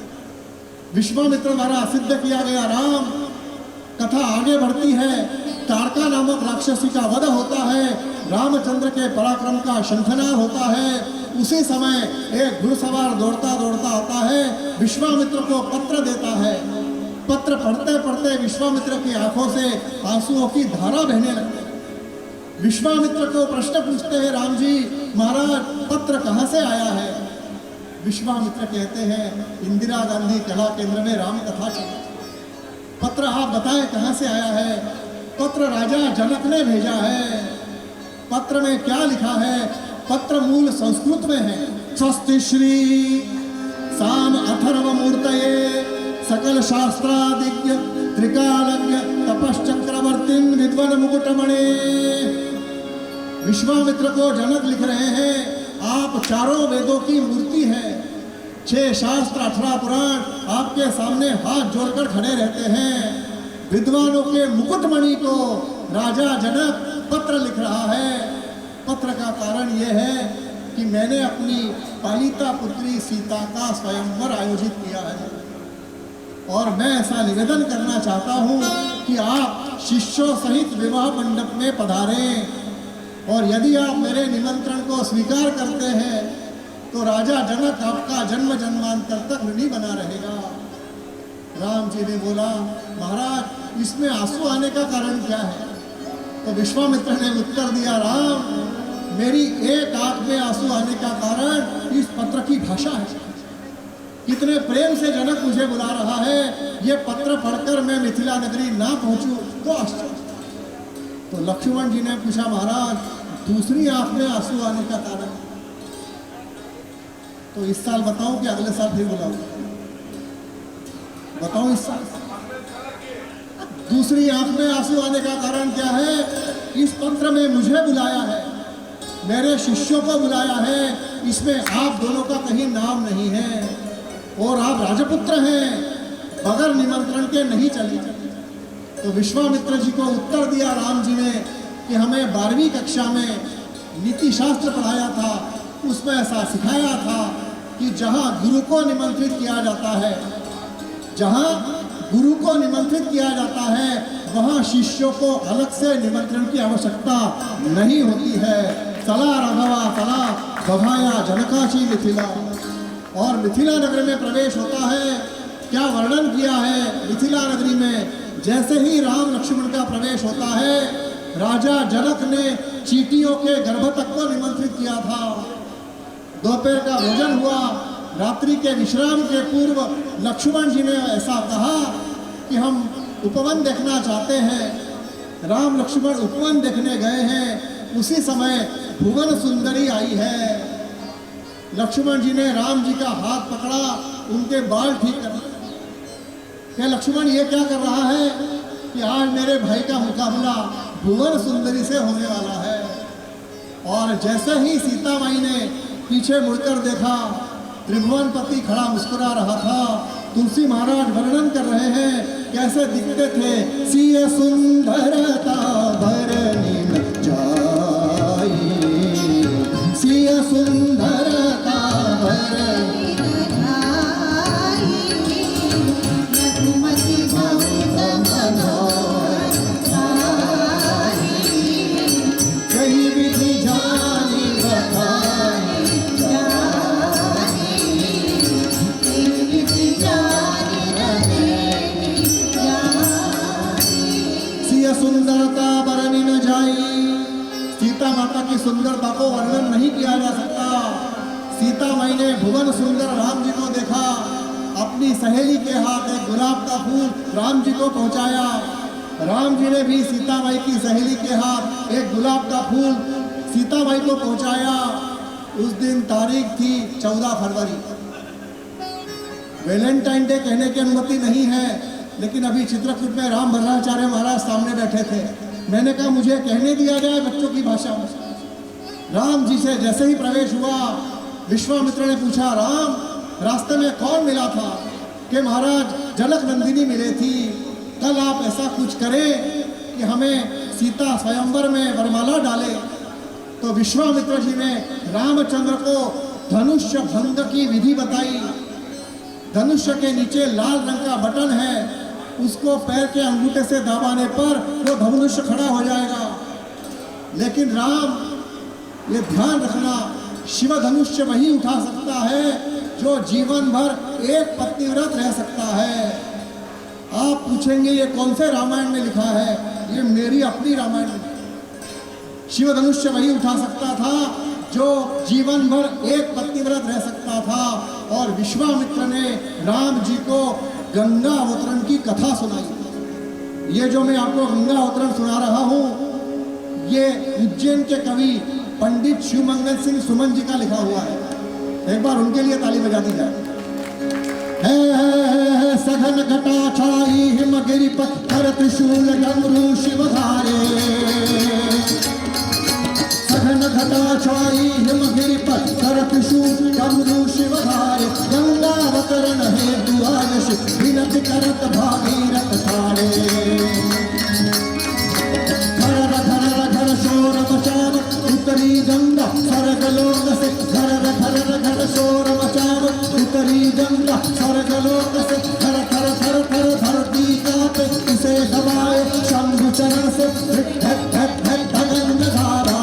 S1: विश्वामित्र द्वारा सिद्ध किया गया राम कथा आगे बढ़ती है। ताड़का नामक राक्षसी का वध होता है, रामचंद्र के पराक्रम का शंखनाद होता है। उसी समय एक घुड़सवार दौड़ता दौड़ता आता है, विश्वामित्र को पत्र देता है। पत्र पढ़ते पढ़ते विश्वामित्र की आंखों से आंसुओं की धारा बहने लगती है। विश्वामित्र को प्रश्न पूछते हैं राम जी, महाराज पत्र कहाँ से आया है? विश्वामित्र कहते हैं, इंदिरा गांधी कला केंद्र में राम कथा चल रही। पत्र आप बताएं कहाँ से आया है? पत्र राजा जनक ने भेजा है। पत्र में क्या लिखा है? पत्र मूल संस्कृत में है। स्वस्ति श्री साम अथर्व मूर्तये सकल शास्त्रादिज्ञ त्रिकालज्ञ तपश्चक्रवर्ती विद्वन मुकुटमणे। विश्वामित्र को जनक लिख रहे हैं, आप चारों वेदों की मूर्ति है। 6 शास्त्र 18 पुराण आपके सामने हाथ जोड़कर खड़े रहते हैं। विद्वानों के मुकुटमणि को राजा जनक पत्र लिख रहा है। पत्र का कारण यह है कि मैंने अपनी पालिता पुत्री सीता का स्वयंवर आयोजित किया है और मैं ऐसा निवेदन करना चाहता हूँ कि आप शिष्यों सहित विवाह मंडप में पधारें और यदि आप मेरे निमंत्रण को स्वीकार करते हैं तो राजा जनक आपका जन्म जन्मांतर तक ऋणी बना रहेगा। राम जी ने बोला, महाराज इसमें आंसू आने का कारण क्या है? तो विश्वामित्र ने उत्तर दिया, राम मेरी एक आंख में आंसू आने का कारण इस पत्र की भाषा है। कितने प्रेम से जनक मुझे बुला रहा है, ये पत्र पढ़कर मैं मिथिला नगरी ना पहुंचूं तो आश्चर्य। तो लक्ष्मण जी ने पूछा, महाराज दूसरी आंख में आंसू आने का कारण? तो इस साल बताऊं कि अगले साल फिर बुलाऊं? बताओ इस साल दूसरी आंख में आंसू आने का कारण क्या है? इस पत्र में मुझे बुलाया है, मेरे शिष्यों को बुलाया है, इसमें आप दोनों का कहीं नाम नहीं है और आप राजपुत्र हैं, बगैर निमंत्रण के नहीं चले। तो विश्वामित्र जी को उत्तर दिया राम जी ने कि हमें 12वीं कक्षा में नीति शास्त्र पढ़ाया था, उसमें ऐसा सिखाया था कि जहाँ गुरु को निमंत्रित किया जाता है, जहाँ गुरु को निमंत्रित किया जाता है वहाँ शिष्यों को अलग से निमंत्रण की आवश्यकता नहीं होती है। चला राघवा चला बभाया जनकाशी मिथिला। और मिथिला नगर में प्रवेश होता है। क्या वर्णन किया है मिथिला नगरी में? जैसे ही राम लक्ष्मण का प्रवेश होता है, राजा जनक ने चींटियों के गर्भ तक को निमंत्रित किया था। दोपहर का भोजन हुआ, रात्रि के विश्राम के पूर्व लक्ष्मण जी ने ऐसा कहा कि हम उपवन देखना चाहते हैं। राम लक्ष्मण उपवन देखने गए हैं, उसी समय भुवन सुंदरी आई है। लक्ष्मण जी ने राम जी का हाथ पकड़ा, उनके बाल ठीक कर। क्या लक्ष्मण ये क्या कर रहा है कि आज मेरे भाई का मुकाबला भुवन सुंदरी से होने वाला है? और जैसे ही सीता माई ने पीछे मुड़कर देखा, त्रिभुवनपति खड़ा मुस्कुरा रहा था। तुलसी महाराज वर्णन कर रहे हैं कैसे दिखते थे। सिय सुंदरता भरनी न जाई, सिय सुंदरता भरनी
S3: मधुमती बहुत
S1: कहीं विधि जानी बताई, सिय सुंदरता बरनी न जाई। सीता माता की सुंदरता को वर्णन नहीं किया जा सकता। सीता माई ने भुवन सुंदर राम जी को देखा, अपनी सहेली के हाथ एक गुलाब का फूल राम जी को पहुंचाया। राम जी ने भी सीता माई की सहेली के हाथ एक गुलाब का फूल सीता माई को पहुंचाया। उस दिन तारीख थी 14 फरवरी। वैलेंटाइन डे कहने की अनुमति नहीं है, लेकिन अभी चित्रकूट में राम भद्राचार्य महाराज सामने बैठे थे। मैंने कहा मुझे कहने दिया जाए बच्चों की भाषा में। राम जी से जैसे ही प्रवेश हुआ, विश्वामित्र ने पूछा, राम रास्ते में कौन मिला था? कि महाराज जनक नंदिनी मिले थी। कल आप ऐसा कुछ करें कि हमें सीता स्वयंवर में वरमाला डाले। तो विश्वामित्र जी ने रामचंद्र को धनुष्य भंग की विधि बताई। धनुष्य के नीचे लाल रंग का बटन है, उसको पैर के अंगूठे से दबाने पर वो धनुष्य खड़ा हो जाएगा। लेकिन राम, ये ध्यान रखना, शिव धनुष्य वही उठा सकता है जो जीवन भर एक पत्नीव्रत रह सकता है। आप पूछेंगे ये कौन से रामायण में लिखा है? ये मेरी अपनी रामायण में। शिव धनुष्य वही उठा सकता था जो जीवन भर एक पत्नीव्रत रह सकता था। और विश्वामित्र ने राम जी को गंगा अवतरण की कथा सुनाई। ये जो मैं आपको गंगा अवतरण सुना रहा हूँ, ये उज्जैन के कवि पंडित शिवमंगल सिंह सुमन जी का लिखा हुआ है। एक बार उनके लिए ताली बजा दी जाए। सघन घटा छाई हिमगिरि पत्थर त्रिशूल डमरू शिवधारे, सघन घटा छाई हिमगिरि पत्थर त्रिशूल डमरू शिवधारे, गंगावतरण हेतु आयश विनति करत भागीरथ ठाणे। धर धर धर शोर मचाव उतरी गंगा स्वर्ग लोक से, धर धर धर शोर मचाव उतरी गंगा स्वर्ग लोक से, धर धर धर धर धरती कांपे उसे दबाए शंभु चरण से, गगन धारा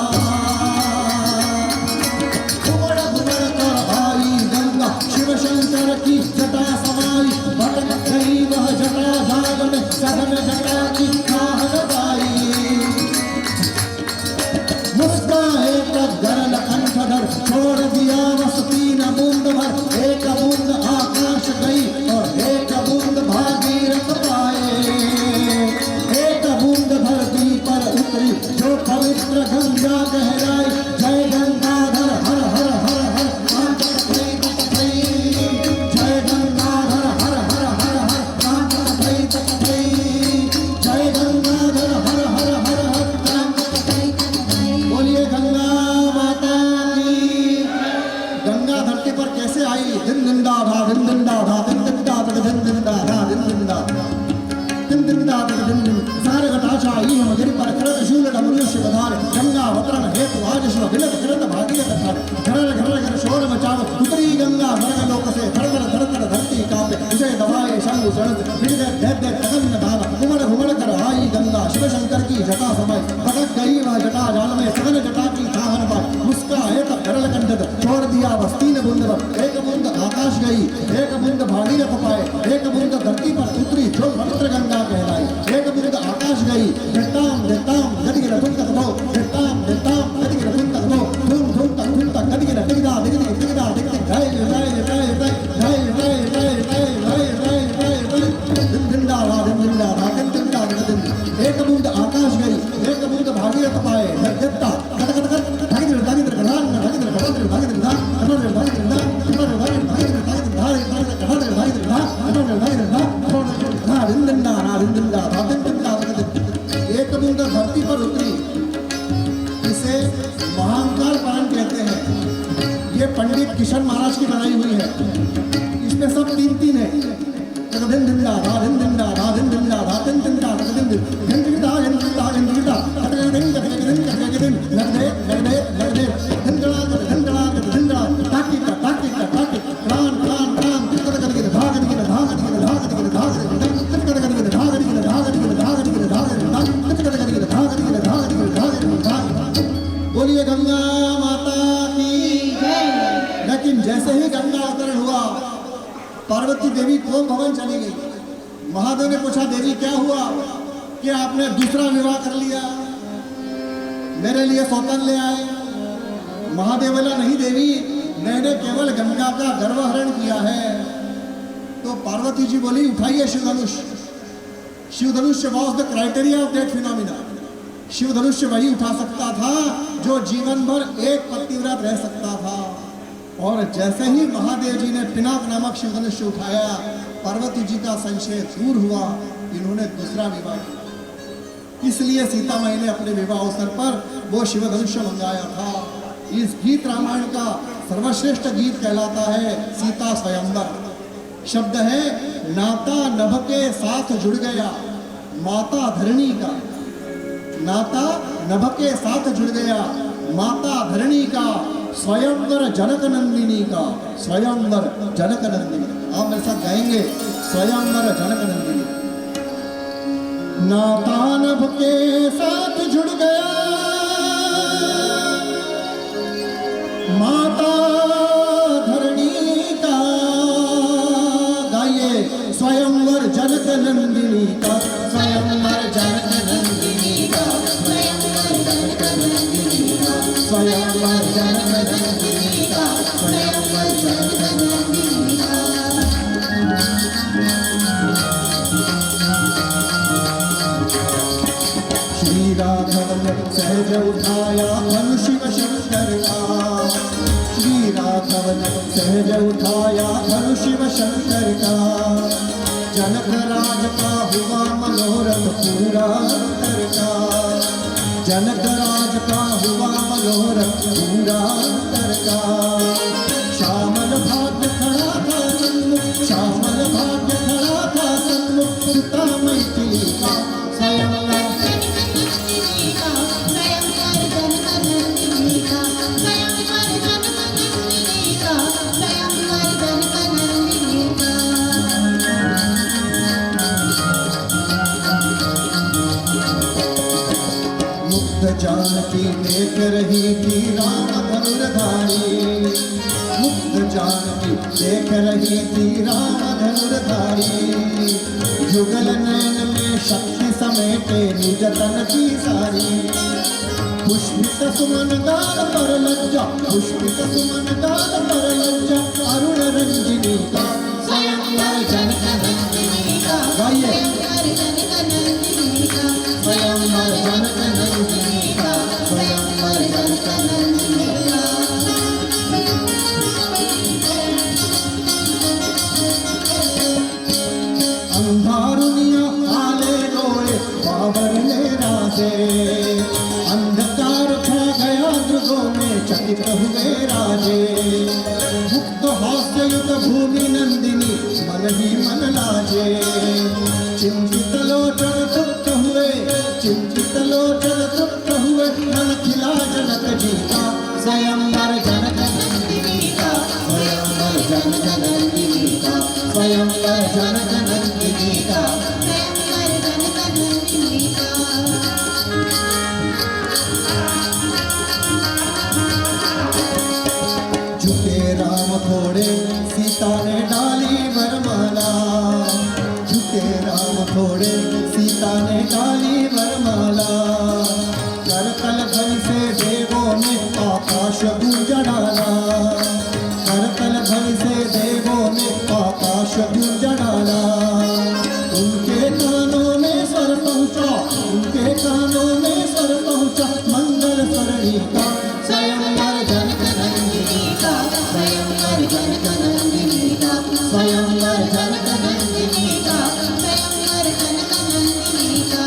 S1: घुमड़ घुमड़ कर आई गंगा शिव शंकर की जटा समाई, भटक गई वह जटा जाग में सघन जटा की खान गाई। मुस्काए तब गरल कंठधर छोड़ दिया बस 3 बूंद भर, एक बूंद आकाश गई और एक बूंद भागीरथ पाए, एक बूंद धरती पर उतरी जो पवित्र गंगा कहलाई। जय गंगाधर हर हर हर हर कांत कथई कथई, जय गंगाधर हर हर हर हर कांत कथई कथई, जय गंगाधर हर हर हर हर कांत कथई कथई। बोलिए गंगा माता की। गंगा धरती पर कैसे आई? दिन दिन दा धा दिन दिन दा धा दिन दिन दा तक दिन दिन दा धा दिन दिन दा दिन दिन दा तक दिन दिन सारे घटाशा आई हम गिर पर करत शूल डमरू शिवधार, गंगा अवतरण हेतु आज शिव विनत करत भागीरथ ठाणे। घर घर घर शोर मचाव उतरी गंगा स्वर्ग लोक से, धर धर धर धर धरती कांपे उसे दबाए शंभु चरण फिर दे गगन धारा, घुमड़ घुमड़ कर आई गंगा शिव शंकर की जटा समय, भटक गई वह जटा जाल में सघन जटा की थाहन पर, मुस्काए तब गरल कंठधर छोड़ दिया बस 3 बूंद भर, एक बूंद आकाश गई एक बूंद भागीरथ पाए, एक बूंद धरती पर उतरी जो पवित्र गंगा कहलाई। एक बूंद आकाश गई देताम देताम गदिगिर धुम तक भो, देताम देताम गदिगिर धुम तक भो, धुम धुम तक गदिगिर दिगदा दिगदी दिगदा दिगदी जय जय जय जय जय जय जय जय जय जय जय दिन दिन दा धा दिन दिन दा धा दिन दिन दा दिन। एक बूंद आकाश गई एक बूंद भागीरथ पाए, देता गद गद गद धागिर धागिर गधान धागिर गधान धागिर धा धागिर धागिर धा धागिर धागिर धागिर धागिर धागिर धा धागिर धागिर धा धा दिन दिन दा धा दिन दिन दा धा दिन दिन दा। एक बूंद धरती पर उतरी, इसे महान किशन महाराज की बनाई हुई है। इसमें सब तीन तीन है। दिन दिन दा धा दिन दिन दा धा दिन दिन दा धा दिन दिन दा दिन दिन दिन दिन दा दिन दिन दा दिन दिन दा दिन दिन दिन दिन लग दे दिन गड़ा ताकी प्राण प्राण प्राण धाग बोलिए गंगा माता की जय। लेकिन जैसे ही गंगा अवतरण हुआ, पार्वती देवी कोप भवन चली गई। महादेव ने पूछा, देवी क्या हुआ कि आपने दूसरा विवाह कर लिया, मेरे लिए सौतन ले आए? महादेव बोला, नहीं देवी, मैंने केवल गंगा का गर्भहरण किया है। तो पार्वती जी बोली, उठाइए Shivdhanush. Shivdhanush was the criteria of that phenomena. Shivdhanush वही उठा सकता था जो जीवन भर एक पतिव्रत रह सकता था। और जैसे ही महादेव जी ने पिनाक नामक शिवधनुष उठाया, पार्वती जी का संशय दूर हुआ, इन्होंने दूसरा विवाह किया। इसलिए सीता माई ने अपने विवाह अवसर पर वो शिवधनुष मंगाया था। इस गीत रामायण का सर्वश्रेष्ठ गीत कहलाता है सीता स्वयंवर। शब्द है, नाता नभ के साथ जुड़ गया माता धरणी का। नाता नभ के साथ जुड़ गया माता धरणी का, स्वयंवर जनक नंदिनी का। स्वयंवर जनक नंदिनी, आप मेरे साथ गाएंगे, स्वयंवर जनक नंदिनी। नाता नभ के साथ जुड़ गया माता धरणी का, गाइए, स्वयंवर जनक नंदिनी का। स्वयंवर जनक नंदिनी का, स्वयंवर जनक नंदिनी का, स्वयंवर जनक नंदिनी का, स्वयंवर जनक नंदिनी का। श्री राघव ने सहज उठाया धनु शिव शंकर का। श्री राघव ने सहज उठाया धनु शिव शंकर का। जनक राज का हुआ मनोरथ पूरा अंतर का। जनक राज का हुआ मनोरथ पूरा अंतर का। श्यामल भाग्य खड़ा था सन्मुख, श्यामल भाग्य खड़ा था सन्मुख, सीता मैथिली का। स्वयंवर जानकी देख रही थी राम धनुर्धारी। मुक्त जानकी देख रही थी राम धनुर्धारी। युगल नयन में शक्ति समेटे निज तन की सारी। पुष्पित सुमन गाल पर लज्जा, पुष्पित सुमन गाल पर लज्जा, अरुण रंजिनी का। स्वयंवर जनक नंदिनी का, स्वयंवर जनक नंदिनी का, स्वयंवर जनक नंदिनी का, स्वयंवर जनक नंदिनी का। अंधारुनिया आले डोळे बावरले राजे। अंधकार छा गया दुर्गों में चकित हुए राजे। मुक्त हास्ययुत भूमि नंदिनी मन ही मन लाजे। चिंतित लोचन तृप्त हुए, चिंतित लोचन तृप्त हुए, मन खिला जनक जी का। स्वयंवर जनक नंदिनी का, स्वयंवर जनक नंदिनी का, स्वयंवर जनक नंदिनी का, स्वयंवर जनक नंदिनी का। झुके राम थोड़े सीता ने डाली वरमाला। झुके राम थोड़े सीता ने डाली वरमाला। करतल ध्वनि से देवों ने आकाश गूंज डाला। करतल ध्वनि से देवों ने आकाश गूंज डाला। उनके कानों में स्वर पहुंचा, उनके कानों में स्वर पहुंचा, मंगल सरणी का। स्वयंवर जनक नंदिनी का, स्वयंवर जनक नंदिनी का, स्वयंवर जनक नंदिनी का, स्वयंवर जनक नंदिनी का।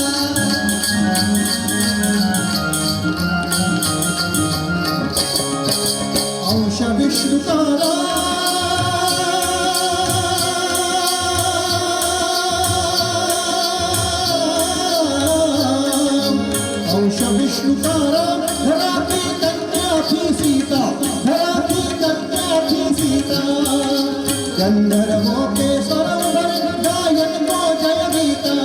S1: विष्णु का राम धरा की कन्या थी सीता, धरा की कन्या थी सीता। गंधर्वों के सरोवर गायन को जय गीता।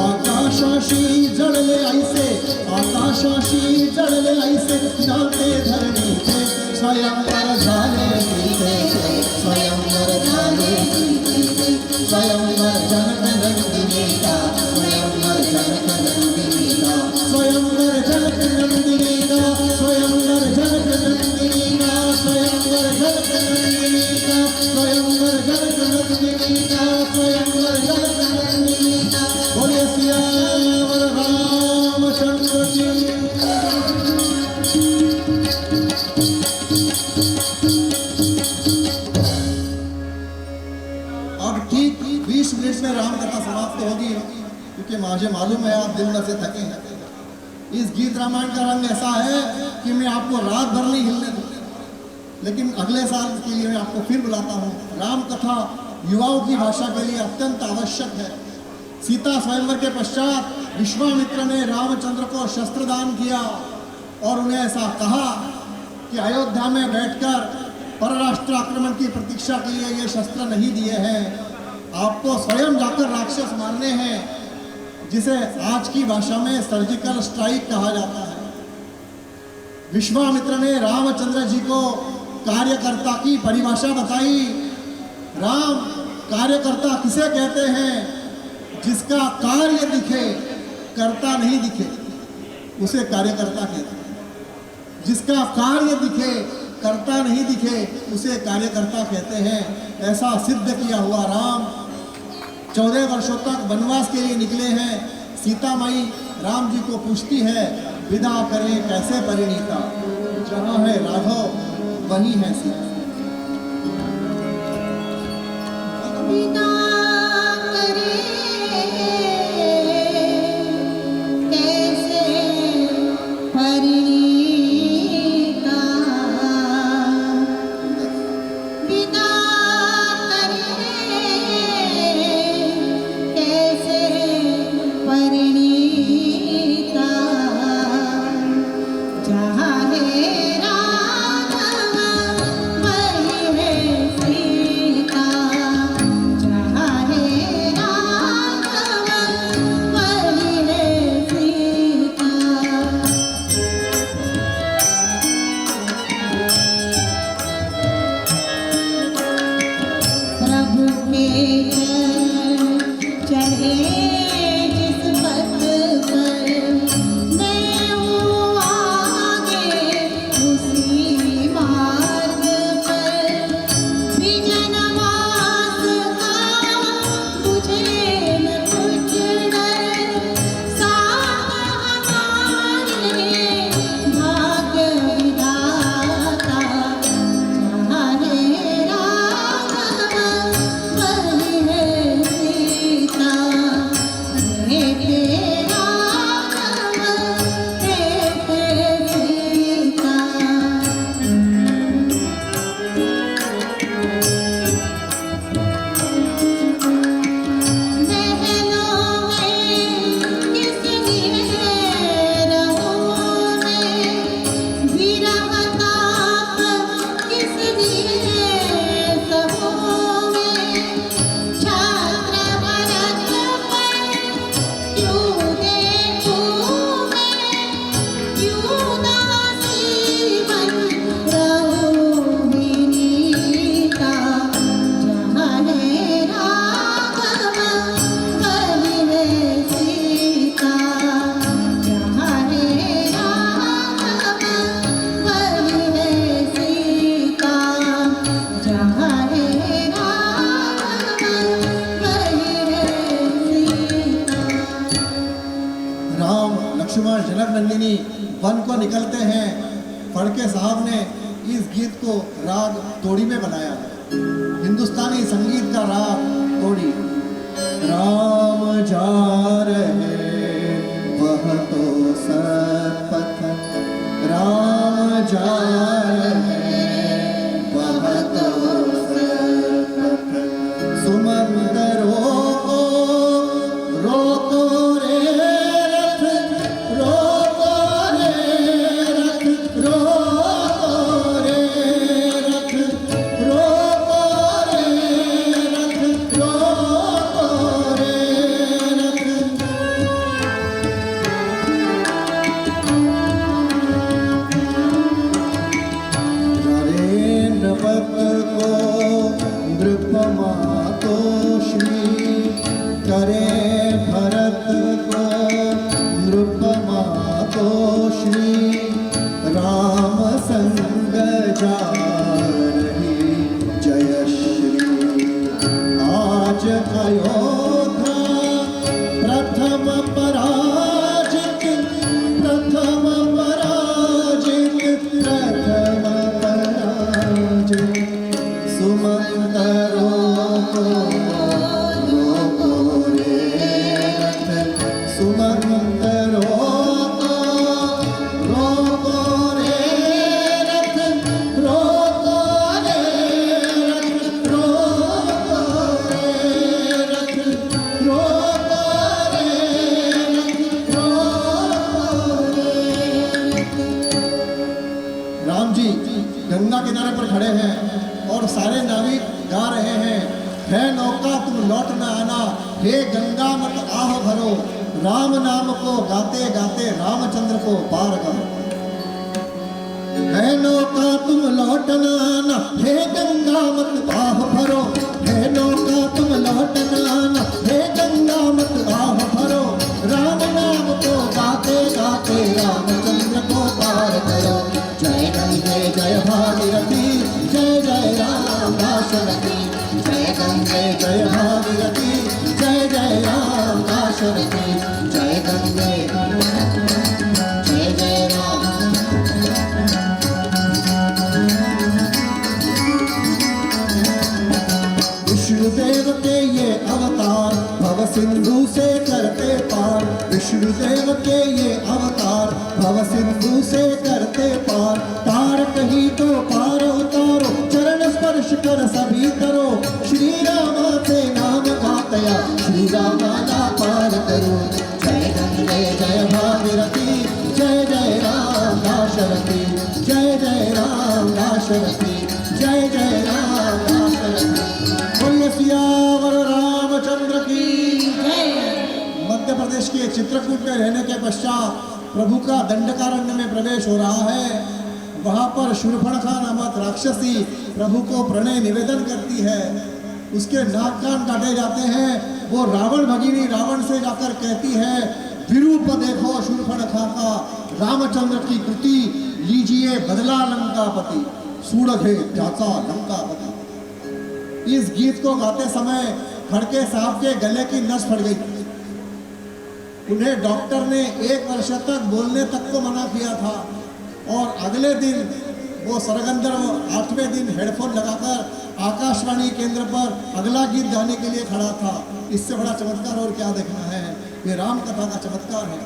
S1: आकाशाशी जड़ले ऐसे, आकाशाशी जड़ले ऐसे नाते धरणी थे, स्वयंवर झाले गीते थे, स्वयंवर झाले गीते थे। स्वयंवर जनक नंदिनी का, स्वयंवर जनक नंदिनी का, स्वयंवर जनक नंदिनी का, स्वयंवर जनक नंदिनी का, स्वयंवर जनक नंदिनी का, स्वयंवर जनक नंदिनी का, स्वयंवर जनक नंदिनी का। बोले सियावर रामचंद्र की। अब ठीक 20 मिनट में राम कथा समाप्त होगी, क्योंकि मुझे मालूम है आप दिन भर से थके हैं। इस गीत रामायण का रंग ऐसा है कि मैं आपको रात भर नहीं हिलने दूँ, लेकिन अगले साल के लिए मैं आपको फिर बुलाता हूँ। राम कथा युवाओं की भाषा के लिए अत्यंत आवश्यक है। सीता स्वयंवर के पश्चात विश्वामित्र ने रामचंद्र को शस्त्रदान किया और उन्हें ऐसा कहा कि अयोध्या में बैठकर परराष्ट्र आक्रमण की प्रतीक्षा के लिए ये शस्त्र नहीं दिए हैं, आपको स्वयं जाकर राक्षस मारने हैं, जिसे आज की भाषा में सर्जिकल स्ट्राइक कहा जाता है। विश्वामित्र ने रामचंद्र जी को कार्यकर्ता की परिभाषा बताई। राम, कार्यकर्ता किसे कहते हैं? जिसका कार्य दिखे, कर्ता नहीं दिखे, उसे कार्यकर्ता कहते हैं। जिसका कार्य दिखे, कर्ता नहीं दिखे, उसे कार्यकर्ता कहते हैं। ऐसा सिद्ध किया हुआ राम 14 वर्षों तक वनवास के लिए निकले हैं। सीता माई राम जी को पूछती है, विदा करे कैसे परिणीता, जहाँ है राघव वही है सीता।
S3: विदा करे कैसे परिणीता, विदा करे कैसे परिणीता। जहाँ है राघव वही है सीता, जहाँ है राघव वही है सीता। प्रभु के चले जिस पथ पर, मैं हूँ आगे उसी मार्ग पर। विजनवास का मुझे न कुछ डर, साथ हमारे भाग्य विधाता। जहाँ है राघव वही है सीता, हे तेरा राघव हे सीता। महलों में किस लिए रहूं मैं, विरह ताप किस लिए सहूं मैं। छात्र भरत पर क्यों देखूं मैं, क्यों दासी बन रहूं विनीता। जहाँ है राघव वही है सीता, जहाँ है राघव वही है सीता, जहाँ है राघव वही है सीता।
S1: राम, लक्ष्मण, जनक नंदिनी वन को निकलते हैं। फड़के साहब ने इस गीत को राग तोड़ी में बनाया, हिंदुस्तानी संगीत का राग तोड़ी। राम जा रहे वह तो सतपथ, राम जा रहे वह तो सतपथ। सुमंदरों को रोको रे रथ, रोको प्रथम पराजित प्रथम पराजित प्रथम पराजित सुमंतरों को रोको रे रथ सुमंतरों को रोको रे रथ रोको रे रथ रोको रे रथ रोको रे रथ रोको रे रथ। राम जी गंगा किनारे पर खड़े हैं और सारे नाविक गा रहे हैं, है नौका तुम लौट न आना, हे गंगा मत आह भरो, राम नाम को गाते गाते रामचंद्र को पार करो। है नौका तुम लौट न आना, हे गंगा मत आह भरो, है नौका तुम लौट न आना, हे गंगा मत आह भरो, राम नाम को गाते गाते रामचंद्र को पार करो। जय गंगे जय भागीरथी, जय जय राम दाशरथी, जय गंगे जय भागीरथी, जय जय राम दाशरथी, जय गंगे जय जय राम। विष्णुदेव के ये अवतार भव सिंधु से करते पार, विष्णुदेव के ये अवतार भव सिंधु से करते पार, तार कहीं तो पार उतारो, चरण स्पर्श कर सभी करो, श्री राम से नाम गातया श्री रामाना पार करो। जय गंगे जय भागीरथी, जय जय राम दाशरथी, जय जय राम दाशरथी, जय जय राम दाशरथी। बोलिए सियावर रामचंद्र की
S3: जय।
S1: मध्य प्रदेश के चित्रकूट में रहने के पश्चात प्रभु का दंडकारण्य में प्रवेश हो रहा है। वहां पर शूर्पणखा नामक राक्षसी प्रभु को प्रणय निवेदन करती है, उसके नाक कान काटे जाते हैं। वो रावण भगिनी रावण से जाकर कहती है, विरूप देखो शूर्पणखा का, रामचंद्र की कृति लीजिए बदला लंकापति, सूड़घे जाता लंकापति। इस गीत को गाते समय फड़के साहब के गले की नस फट गई। उन्हें डॉक्टर ने 1 वर्ष तक बोलने तक को मना किया था और अगले दिन वो सरगंधर्व 8वें दिन हेडफोन लगाकर आकाशवाणी केंद्र पर अगला गीत गाने के लिए खड़ा था। इससे बड़ा चमत्कार और क्या देखना है, ये राम कथा का चमत्कार है।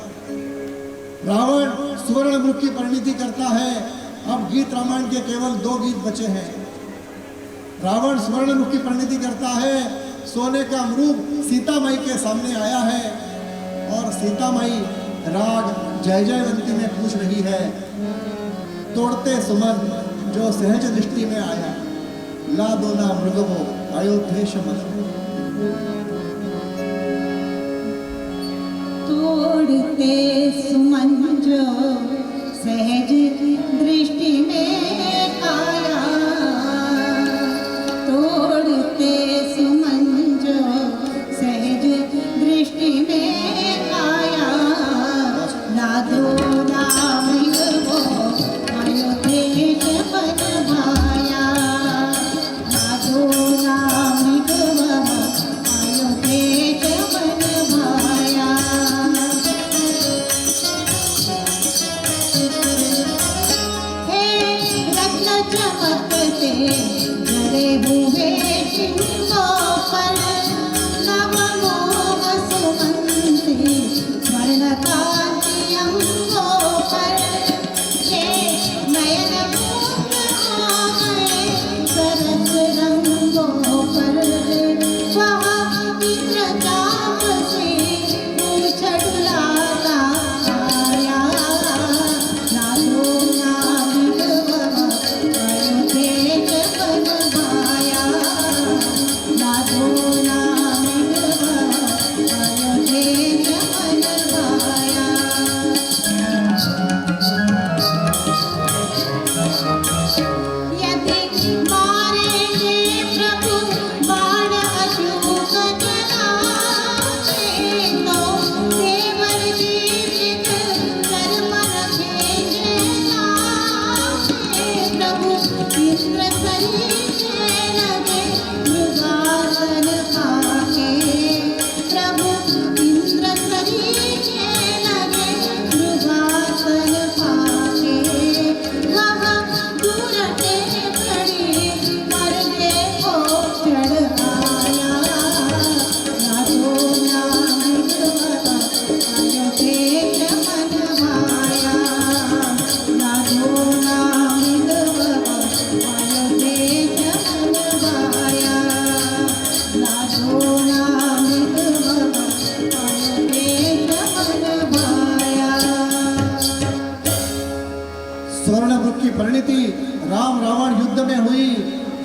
S1: रावण सुवर्ण मृग की परिणति करता है। अब गीत रामायण के केवल 2 गीत बचे हैं। रावण स्वर्ण मुख की परिणति करता है, सोने का मृग सीता माई के सामने आया है और सीता माई राग जय जयवंती में पूछ रही है, तोड़ते सुमन जो सहज दृष्टि में आया, ला दो ना मृगवो अयोध्येश मन।
S3: तोड़ते सुमन जो सहज दृष्टि में आया, तोड़ते सुमन जो सहज दृष्टि में आया, लादो राम वो अयोध्येश मन भाया, लादो राम वो अयोध्येश मन भाया।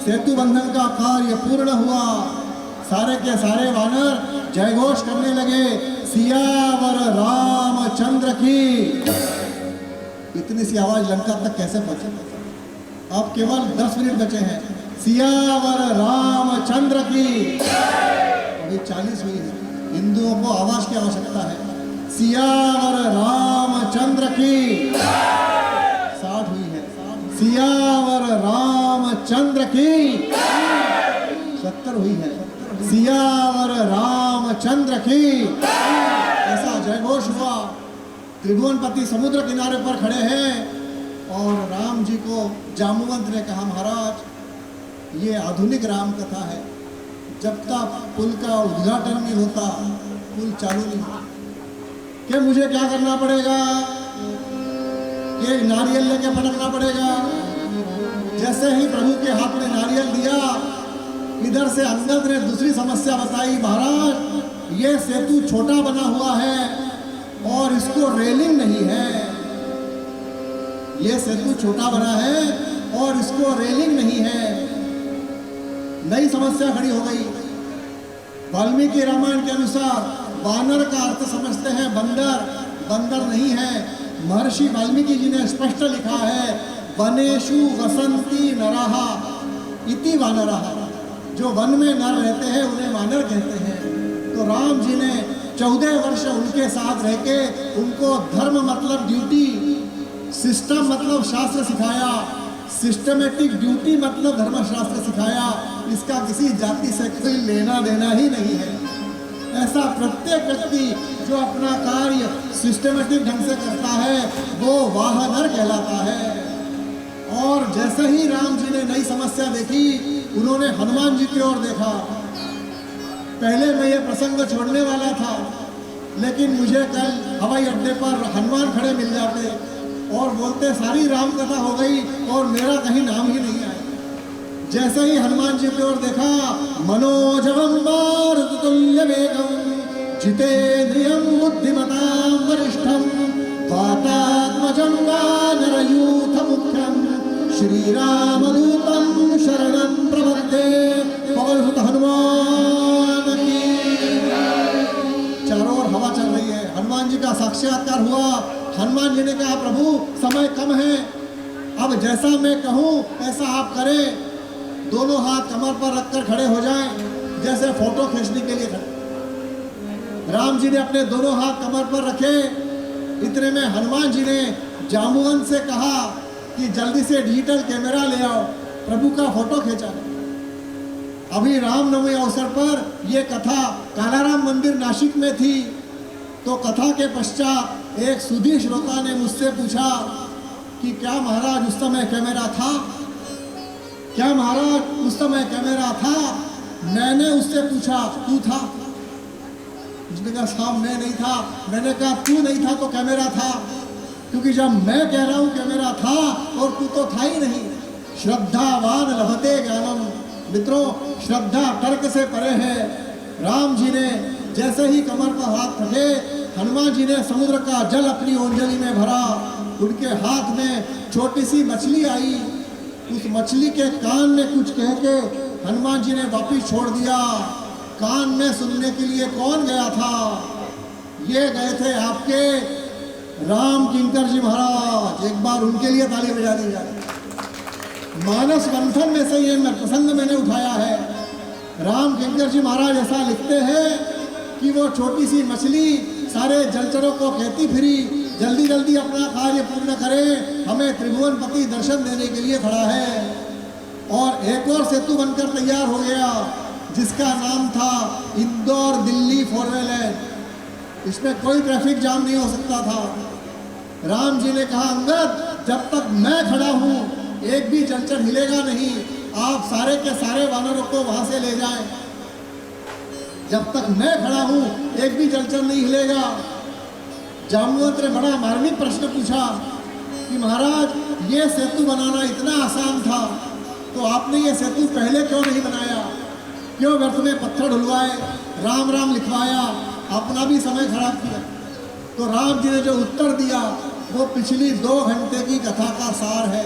S1: सेतु बंधन का कार्य पूर्ण हुआ। सारे के सारे वानर जयघोष करने लगे, सियावर रामचंद्र की। इतनी सी आवाज लंका तक कैसे पहुंचे? अब केवल 10 मिनट बचे हैं। सियावर रामचंद्र की। अभी 40 हुई है। हिंदुओं को आवाज की आवश्यकता है। सियावर रामचंद्र की। 60 हुई है। सियावर रामचंद्र की। 70 हुई है। सियावर रामचंद्र की। ऐसा जयघोष हुआ। त्रिभुवनपति समुद्र किनारे पर खड़े हैं और राम जी को जाम्बुवंत ने कहा, महाराज ये आधुनिक राम कथा है, जब तक पुल का उद्घाटन नहीं होता पुल चालू नहीं होता। कि मुझे क्या करना पड़ेगा? एक नारियल लेके पटकना पड़ेगा। जैसे ही प्रभु के हाथ में नारियल दिया, इधर से अंगद ने दूसरी समस्या बताई, महाराज ये सेतु छोटा बना हुआ है और इसको रेलिंग नहीं है। ये सेतु छोटा बना है और इसको रेलिंग नहीं है। नई समस्या खड़ी हो गई। वाल्मीकि रामायण के अनुसार वानर का अर्थ समझते हैं बंदर, बंदर नहीं है। महर्षि वाल्मीकि जी ने स्पष्ट लिखा है, वनेषु वसंती नराहा इति वानराहा। जो वन में नर रहते हैं उन्हें वानर कहते हैं। तो राम जी ने 14 वर्ष उनके साथ रह के उनको धर्म मतलब ड्यूटी, सिस्टम मतलब शास्त्र सिखाया, सिस्टमेटिक ड्यूटी मतलब धर्मशास्त्र सिखाया। इसका किसी जाति से कोई लेना देना ही नहीं है। ऐसा प्रत्येक व्यक्ति जो अपना कार्य सिस्टमेटिक ढंग से करता है वो वाहनर कहलाता है। और जैसे ही राम जी ने नई समस्या देखी, उन्होंने हनुमान जी की ओर देखा। पहले मैं ये प्रसंग छोड़ने वाला था, लेकिन मुझे कल हवाई अड्डे पर हनुमान खड़े मिल जाते और बोलते सारी राम कथा हो गई और मेरा कहीं नाम ही नहीं आया। जैसे ही हनुमान जी की ओर देखा, मनोजवम मारुततुल्य वेगम जितेन्द्रियं बुद्धिमतां वरिष्ठं वातात्मजं वानरयूथ मुख्यं श्रीरामदूतं शरणं प्रपद्ये। पवन सुत हनुमान की। चारों ओर हवा चल रही है। हनुमान जी का साक्षात्कार हुआ। हनुमान जी ने कहा, प्रभु समय कम है, अब जैसा मैं कहूँ ऐसा आप करें। दोनों हाथ कमर पर रखकर खड़े हो जाएं, जैसे फोटो खींचने के लिए खड़े। राम जी ने अपने दोनों हाथ कमर पर रखे। इतने में हनुमान जी ने जाम्बुवंत से कहा कि जल्दी से डिजिटल कैमरा ले आओ, प्रभु का फोटो खींचा। अभी रामनवमी अवसर पर यह कथा कालाराम मंदिर नासिक में थी। तो कथा के पश्चात एक सुधी श्रोता ने मुझसे पूछा कि क्या महाराज उस समय कैमरा था? क्या महाराज उस समय कैमरा था? मैंने उससे पूछा, तू था? उसने कहा साहब मैं नहीं था। मैंने कहा तू नहीं था तो कैमरा था, क्योंकि जब मैं कह रहा हूं कैमरा था और तू तो था ही नहीं। श्रद्धावान लभते ज्ञानम। मित्रों, श्रद्धा तर्क से परे है। राम जी ने जैसे ही कमर पर हाथ रखे, हनुमान जी ने समुद्र का जल अपनी ओंजली में भरा। उनके हाथ में छोटी सी मछली आई। उस मछली के कान में कुछ कह के हनुमान जी ने वापिस छोड़ दिया। कान में सुनने के लिए कौन गया था? ये गए थे आपके राम किंकर जी महाराज। एक बार उनके लिए ताली बजा दी जाए। मानस मंथन में से ये प्रसंग मैंने उठाया है। राम किंकर जी महाराज ऐसा लिखते हैं कि वो छोटी सी मछली सारे जलचरों को कहती फिरी, जल्दी जल्दी अपना कार्य पूर्ण करें, हमें त्रिभुवनपति दर्शन देने के लिए खड़ा है। और एक और सेतु बनकर तैयार हो गया, जिसका नाम था इंदौर दिल्ली 4-वे लाइन। इसमें कोई ट्रैफिक जाम नहीं हो सकता था। राम जी ने कहा, अंगद जब तक मैं खड़ा हूँ एक भी जलचर हिलेगा नहीं। आप सारे के सारे वानरों को वहां से ले जाएं। जब तक मैं खड़ा हूं एक भी जलचर नहीं हिलेगा। जाम्बुवंत ने बड़ा मार्मिक प्रश्न पूछा कि महाराज ये सेतु बनाना इतना आसान था तो आपने ये सेतु पहले क्यों नहीं बनाया? क्यों व्यर्थ में पत्थर ढुलवाए, राम राम लिखवाया, अपना भी समय खराब किया? तो राम जी ने जो उत्तर दिया वो पिछली 2 घंटे की कथा का सार है।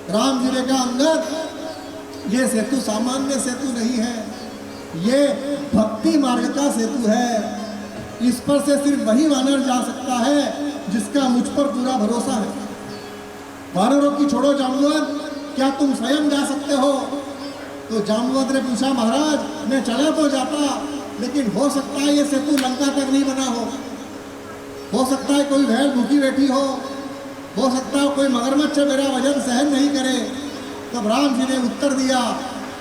S1: राम जी ने कहा, अंगद ये सेतु सामान्य सेतु नहीं है, ये भक्ति मार्ग का सेतु है। इस पर से सिर्फ वही वानर जा सकता है जिसका मुझ पर पूरा भरोसा है। वानरों की छोड़ो जामवंत, क्या तुम स्वयं जा सकते हो? तो जामवंत ने पूछा, महाराज मैं चला तो जाता, लेकिन हो सकता है ये सेतु लंका तक नहीं बना हो सकता है कोई भेड़ भूखी बैठी हो सकता है कोई मगरमच्छ मेरा वजन सहन नहीं करे। तब राम जी ने उत्तर दिया,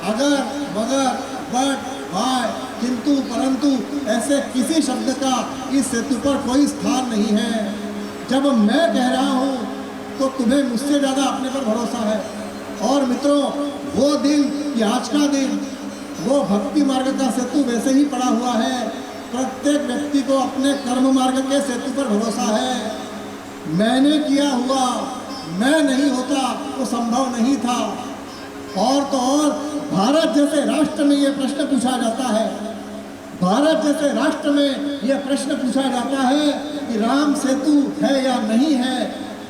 S1: अगर मगर बट भाई किंतु परंतु ऐसे किसी शब्द का इस सेतु पर कोई स्थान नहीं है। जब मैं कह रहा हूँ तो तुम्हें मुझसे ज़्यादा अपने पर भरोसा है। और मित्रों, वो दिन कि आज का दिन, वो भक्ति मार्ग का सेतु वैसे ही पड़ा हुआ है। प्रत्येक व्यक्ति को अपने कर्म मार्ग के सेतु पर भरोसा है। मैंने किया हुआ मैं नहीं होता तो संभव नहीं था। और तो और भारत जैसे राष्ट्र में ये प्रश्न पूछा जाता है, भारत जैसे राष्ट्र में यह प्रश्न पूछा जाता है कि राम सेतु है या नहीं है,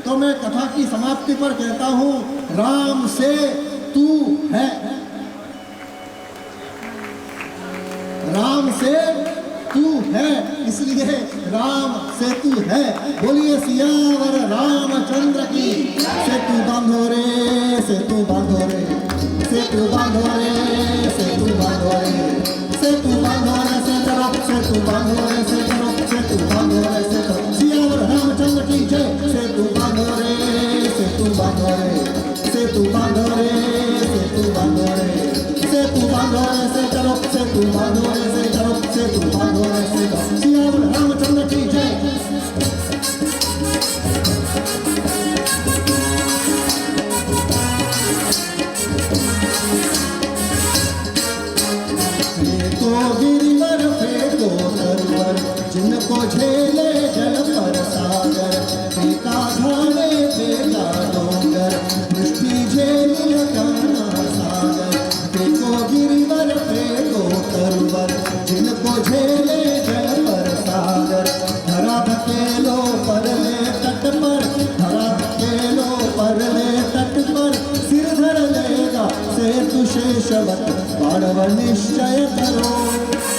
S1: तो मैं कथा की समाप्ति पर कहता हूँ, राम से तू है, राम से तू है, इसलिए राम सेतु है। बोलिए सियावर रामचंद्र की। सेतु बांधो रे, सेतु बांधो रे, सेतु बांधो रे, सेतु बांधो रे, सेतु बांधो रे, सेतु बांधो रे, सेतु बांधो रे, सियावर रामचंद्र की जय। सेतु बांधो रे, सेतु बांधो रे, सेतु बांधो रे, सेतु बांधो रे, सेतु बांधो रे, सेतु बांधो रे, सेतु बांधो रे, सियावर रामचंद्र की जय। फेंको गिरिवर, फेंको तरवर, जिनको झेले जल पर सागर, फेंका झाड़े फेंका डोंगर, दृष्टि झेली काना सागर। फेंको गिरिवर, फेंको तरवर, जिनको झेले जल पर सागर, धरा धकेलो परले तट पर, धरा धकेलो परले तट पर, सिर धर लेगा सेतु शेषवत, पाड़व निश्चय करो।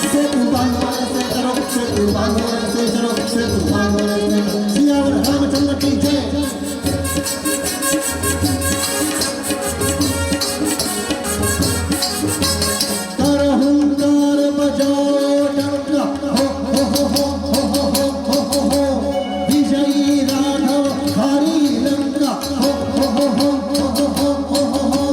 S1: सेतु बांधो से करो, सेतु बांधो से करो, सेतु बांधो से करो। सियावर रामचंद्र की जय। कर हुंकार बजाओ डंका, हो हो हो हो हो हो हो हो हो, विजयी राघव हरी लंका, हो हो हो हो हो हो हो हो।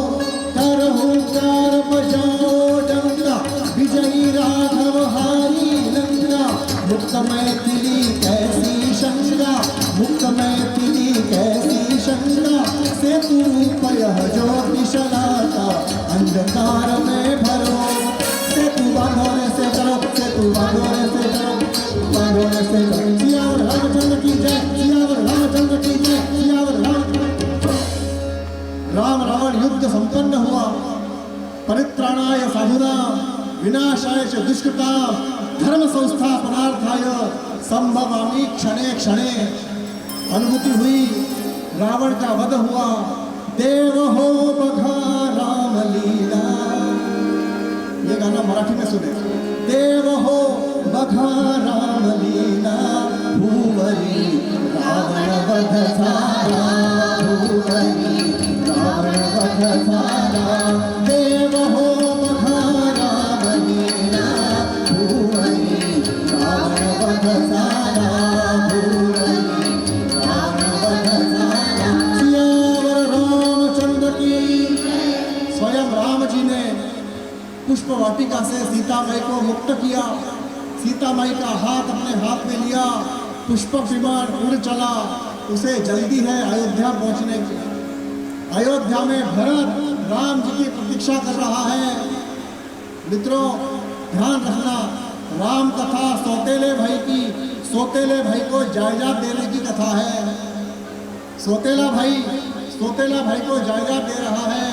S1: कर हुंकार बजाओ डंका, विजयी राघव हरी लंका, मुक्त मैथिली कैसी शंका, मुक्त मैथिली कैसी शंका, सेतु रूपय ज्योतिष लाता, अंधकार में भरो। सेतु बांधो से करो, सेतु बांधो से करो, बांधो से करो। सियावर रामचंद्र की जय, सियावर रामचंद्र की जय, सियावर राम रावण युद्ध संपन्न हुआ। परित्राणाय साधूनां विनाशाय च दुष्कृतां धर्म संस्थापनार्थाय संभवामि क्षणे क्षणे। अनुभूति हुई, रावण का वध हुआ। देव हो बघा राम लीला, ये गाना मराठी में सुने। देव हो बघा राम लीला, भूवरी रावण वध झाला, भूवरी रावण वध झाला। देव हो बघा राम लीला, भूवरी रावण वध झाला, भूवरी रावण वध झाला। सियावर रामचंद्र की। स्वयं राम जी ने पुष्प वाटिका से सीता माई को मुक्त किया। सीता माई का हाथ अपने हाथ में लिया, पुष्प विमान उड़ चला। उसे जल्दी है अयोध्या पहुंचने की। अयोध्या में भरत राम जी की प्रतीक्षा कर रहा है। मित्रों, ध्यान रखना, राम कथा सौतेले भाई की, सौतेले भाई को जायदाद देने की कथा है। सौतेला भाई को जायदाद दे रहा है।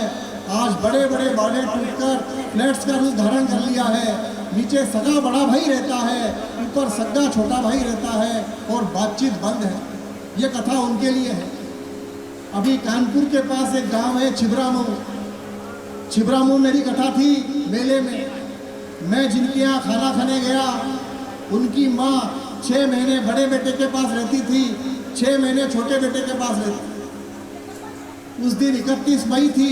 S1: आज बड़े बड़े बाड़े टूटकर फ्लैट्स का रूप धारण कर लिया है। नीचे सगा बड़ा भाई रहता है, ऊपर सगा छोटा भाई रहता है और बातचीत बंद है। ये कथा उनके लिए है। अभी कानपुर के पास एक गांव है छिबरामऊ। छिबरामऊ मेरी कथा थी मेले में। मैं जिनके यहाँ खाना खाने गया, उनकी माँ 6 महीने बड़े बेटे के पास रहती थी, 6 महीने छोटे बेटे के पास रहती। उस दिन 31 मई थी,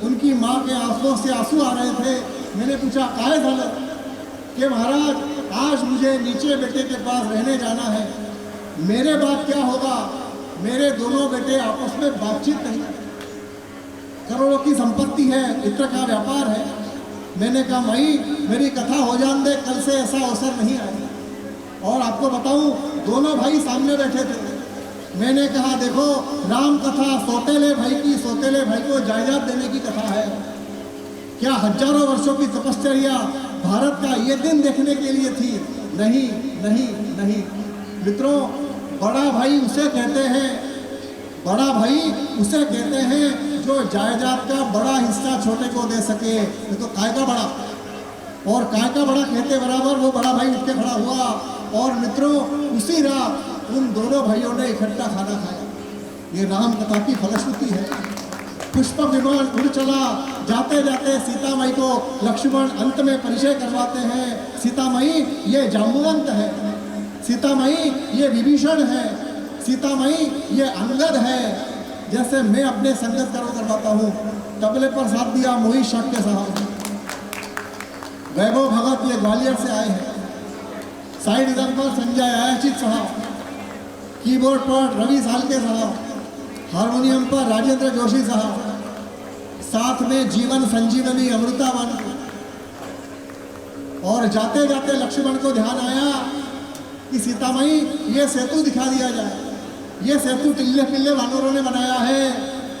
S1: उनकी माँ के आंखों से आंसू आ रहे थे। मैंने पूछा काहे झालं कि महाराज आज मुझे नीचे बेटे के पास रहने जाना है, मेरे बाद क्या होगा? मेरे दोनों बेटे आपस में बातचीत नहीं, करोड़ों की संपत्ति है, इत्र का व्यापार है। मैंने कहा माई मेरी कथा हो जान दे, कल से ऐसा अवसर नहीं आएगा। और आपको बताऊं, दोनों भाई सामने बैठे थे। मैंने कहा देखो, राम कथा सौतेले भाई की, सौतेले भाई को जायदाद देने की कथा है। क्या हजारों वर्षों की तपश्चर्या भारत का ये दिन देखने के लिए थी? नहीं नहीं नहीं मित्रों, बड़ा भाई उसे कहते हैं, बड़ा भाई उसे कहते हैं जो जायदाद का बड़ा हिस्सा छोटे को दे सके। ये तो काय का बड़ा, और काय का बड़ा कहते बराबर वो बड़ा भाई उठ के खड़ा हुआ। और मित्रों उसी रात उन दोनों भाइयों ने इकट्ठा खाना खाया। ये राम कथा की फलश्रुति है। पुष्पक विमान उड़ चला, जाते जाते सीता माई को लक्ष्मण अंत में परिचय करवाते हैं। सीता माई ये जाम्बुवंत है, सीता माई ये विभीषण है, सीता माई ये अंगद है। जैसे मैं अपने संगत करो करवाता हूँ। तबले पर साथ दिया मोहित शाक्य साहब, वैभव भगत ये ग्वालियर से आए हैं, साइड इधर पर संजय आयाचित साहब, कीबोर्ड पर रवि सालके साहब, हारमोनियम पर राजेंद्र जोशी साहब, साथ में जीवन संजीवनी अमृतावन। और जाते जाते लक्ष्मण को ध्यान आया कि सीता माई ये सेतु दिखा दिया जाए। ये सेतु टिल्ले पिल्ले वानरों ने बनाया है।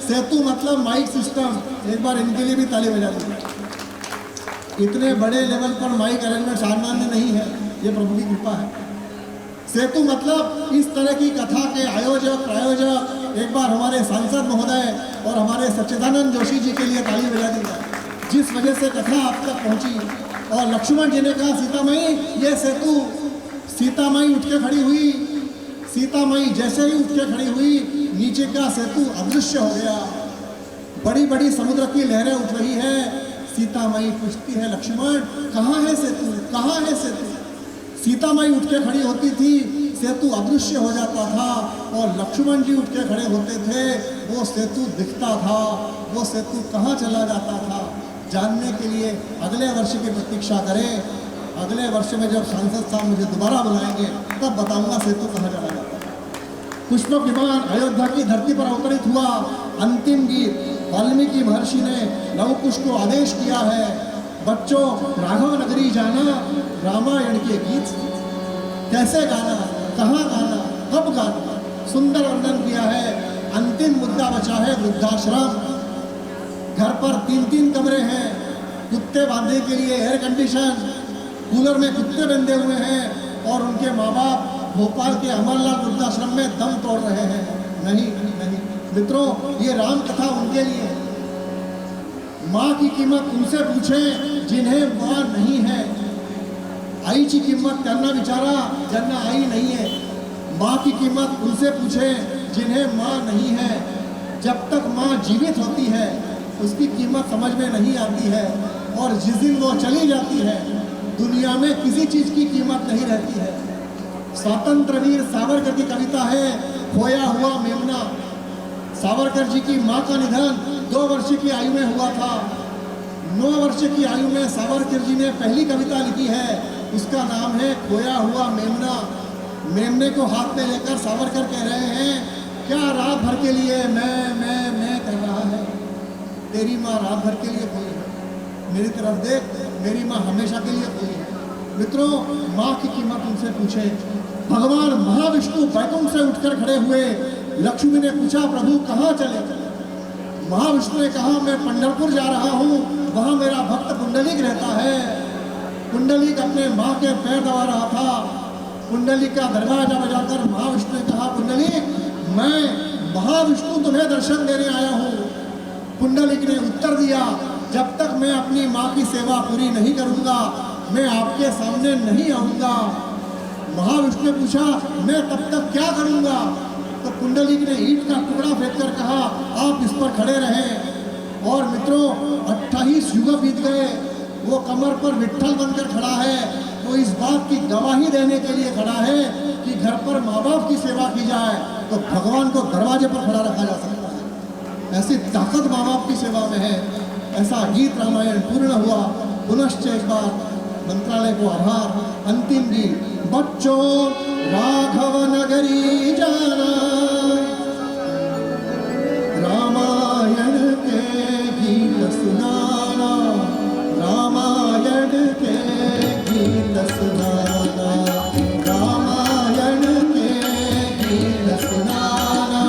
S1: सेतु मतलब माइक सिस्टम। एक बार इनके लिए भी ताली बजा दी। इतने बड़े लेवल पर माइक अरेंजमेंट सामान्य नहीं है, ये प्रभु की कृपा है। सेतु मतलब इस तरह की कथा के आयोजक प्रायोजक एक बार हमारे सांसद महोदय और हमारे सच्चिदानंद जोशी जी के लिए ताली बजा दी जाए, जिस वजह से कथा आप तक पहुंची। और लक्ष्मण जी ने कहा सीता माई ये सेतु, सीता माई उठ के खड़ी हुई। सीता माई जैसे ही उठ के खड़ी हुई, नीचे का सेतु अदृश्य हो गया। बड़ी बड़ी समुद्र की लहरें उठ रही है। सीता माई पूछती है लक्ष्मण कहाँ है सेतु, कहाँ है सेतु? सीता माई उठ के खड़ी होती थी, सेतु अदृश्य हो जाता था, और लक्ष्मण जी उठ के खड़े होते थे, वो सेतु दिखता था। वो सेतु कहाँ चला जाता था जानने के लिए अगले वर्ष की प्रतीक्षा करें। अगले वर्ष में जब सांसद साहब मुझे दोबारा बुलाएंगे तब बताऊंगा सेतु कहाँ चला जाता है। पुष्पक विमान अयोध्या की धरती पर अवतरित हुआ। अंतिम गीत वाल्मीकि महर्षि ने लव कुश को आदेश किया है, बच्चों राघव नगरी जाना, रामायण के गीत कैसे गाना, कहाँ गाना, कब गाना, सुंदर वर्णन किया है। अंतिम मुद्दा बचा है वृद्धाश्रम। घर पर 3-3 कमरे हैं, कुत्ते बांधने के लिए एयर कंडीशन, कूलर में कुत्ते बंधे हुए हैं, और उनके माँ बाप भोपाल के अमरलाल वृद्धाश्रम में दम तोड़ रहे हैं। नहीं नहीं मित्रों, ये राम कथा उनके लिए है। माँ की कीमत उनसे पूछें जिन्हें माँ नहीं है। आईची किंमत त्यांना विचारा ज्यांना आई नहीं है। माँ की कीमत उनसे पूछें जिन्हें माँ नहीं है। जब तक माँ जीवित होती है उसकी कीमत समझ में नहीं आती है, और जिस दिन वो चली जाती है दुनिया में किसी चीज़ की कीमत नहीं रहती है। स्वतंत्र वीर सावरकर की कविता है खोया हुआ मेमना। सावरकर जी की माँ का निधन 2 वर्ष की आयु में हुआ था। 9 वर्ष की आयु में सावरकर जी ने पहली कविता लिखी है, उसका नाम है खोया हुआ मेमना। मेमने को हाथ में लेकर सावरकर कह रहे हैं क्या रात भर के लिए मैं कर रहा है। तेरी माँ रात भर के लिए खोई है, मेरी तरफ देख, मेरी माँ हमेशा के लिए खोई है। मित्रों, माँ की कीमत उनसे पूछे। भगवान महाविष्णु बैकुंठ से उठकर खड़े हुए। लक्ष्मी ने पूछा प्रभु कहाँ चले? महाविष्णु ने कहा मैं पंढरपुर जा रहा हूँ, वहाँ मेरा भक्त पुंडलिक रहता है। पुंडलिक अपने माँ के पैर दबा रहा था। पुंडलिक का दरवाजा बजाकर महाविष्णु ने कहा पुंडलिक मैं महाविष्णु तुम्हें दर्शन देने आया हूँ। पुंडलिक ने उत्तर दिया जब तक मैं अपनी माँ की सेवा पूरी नहीं करूँगा मैं आपके सामने नहीं आऊँगा। महाविष्णु ने पूछा मैं तब तक क्या करूँगा? तो पुंडलिक ने ईंट का टुकड़ा फेंक कर कहा आप इस पर खड़े रहें। और मित्रों 28 युग बीत गए, वो कमर पर विट्ठल बनकर खड़ा है, वो इस बात की गवाही देने के लिए खड़ा है कि घर पर माँ बाप की सेवा की जाए तो भगवान को दरवाजे पर खड़ा रखा जा सकता है। ऐसी ताकत माँ बाप की सेवा में है। ऐसा गीत रामायण पूर्ण हुआ। पुनश्च एक बार मंत्रालय को आभार। अंतिम गीत, बच्चों राघव नगरी जाना, रामायण के गीत सुनाना, रामायण के गीत सुनाना, रामायण के गीत सुनाना,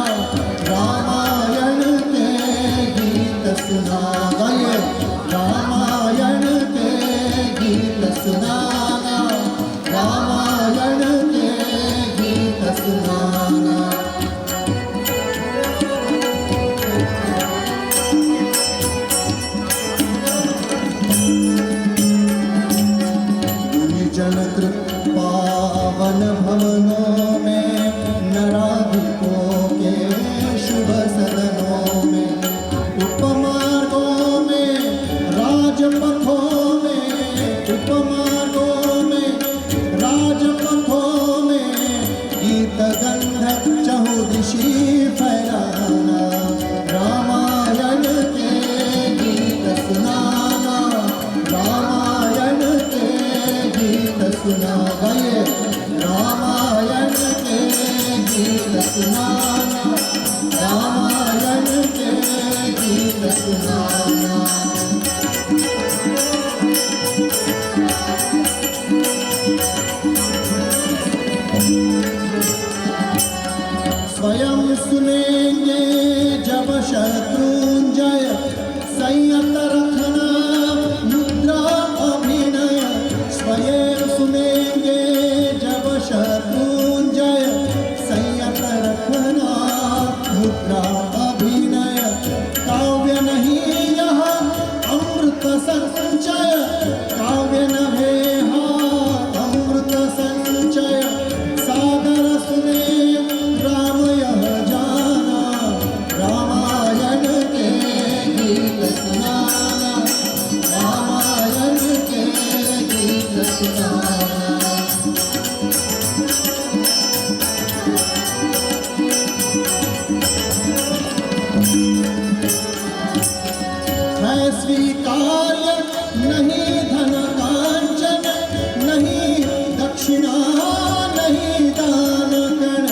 S1: रामायण के गीत सुनाना, ये रामायण के गीत सुनाना, रामायण के गीत सुनाना। गुरुजन कृपावन भवनों में, नराधिपों के शुभ सदनों में, उपमार्गों में, राजपथों में, उपमार्गों में, राजपथों में, गीत गंध चहुदिशि फैलाना, रामायण के गीत सुनाना, रामायण के गीत सुनाना, ये रामायण के गीत सुनाना, रामायण के गीत सुनाना। स्वयं सुनेंगे जब शत्रुंजय, संयत रखना मुद्रा अभिनय, स्वयं सुनेंगे जब शत्रुंजय, संयत रखना मुद्रा अभिनय, काव्य नहीं यह अमृत संचय, काव्य नभे अमृत संचय, सागर सुने राम यह जाना, रामायण के गीत सुनाना, रामायण के गीत सुनाना। है स्वीकार्य नहीं धन कांचन, नहीं दक्षिणा नहीं दान कण,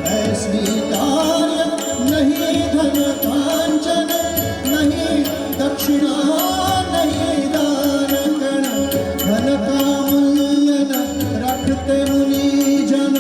S1: है स्वीकार्य नहीं धन कांचन, नहीं दक्षिणा नहीं दान कण, धन का मूल्य न रखते मुनि जन,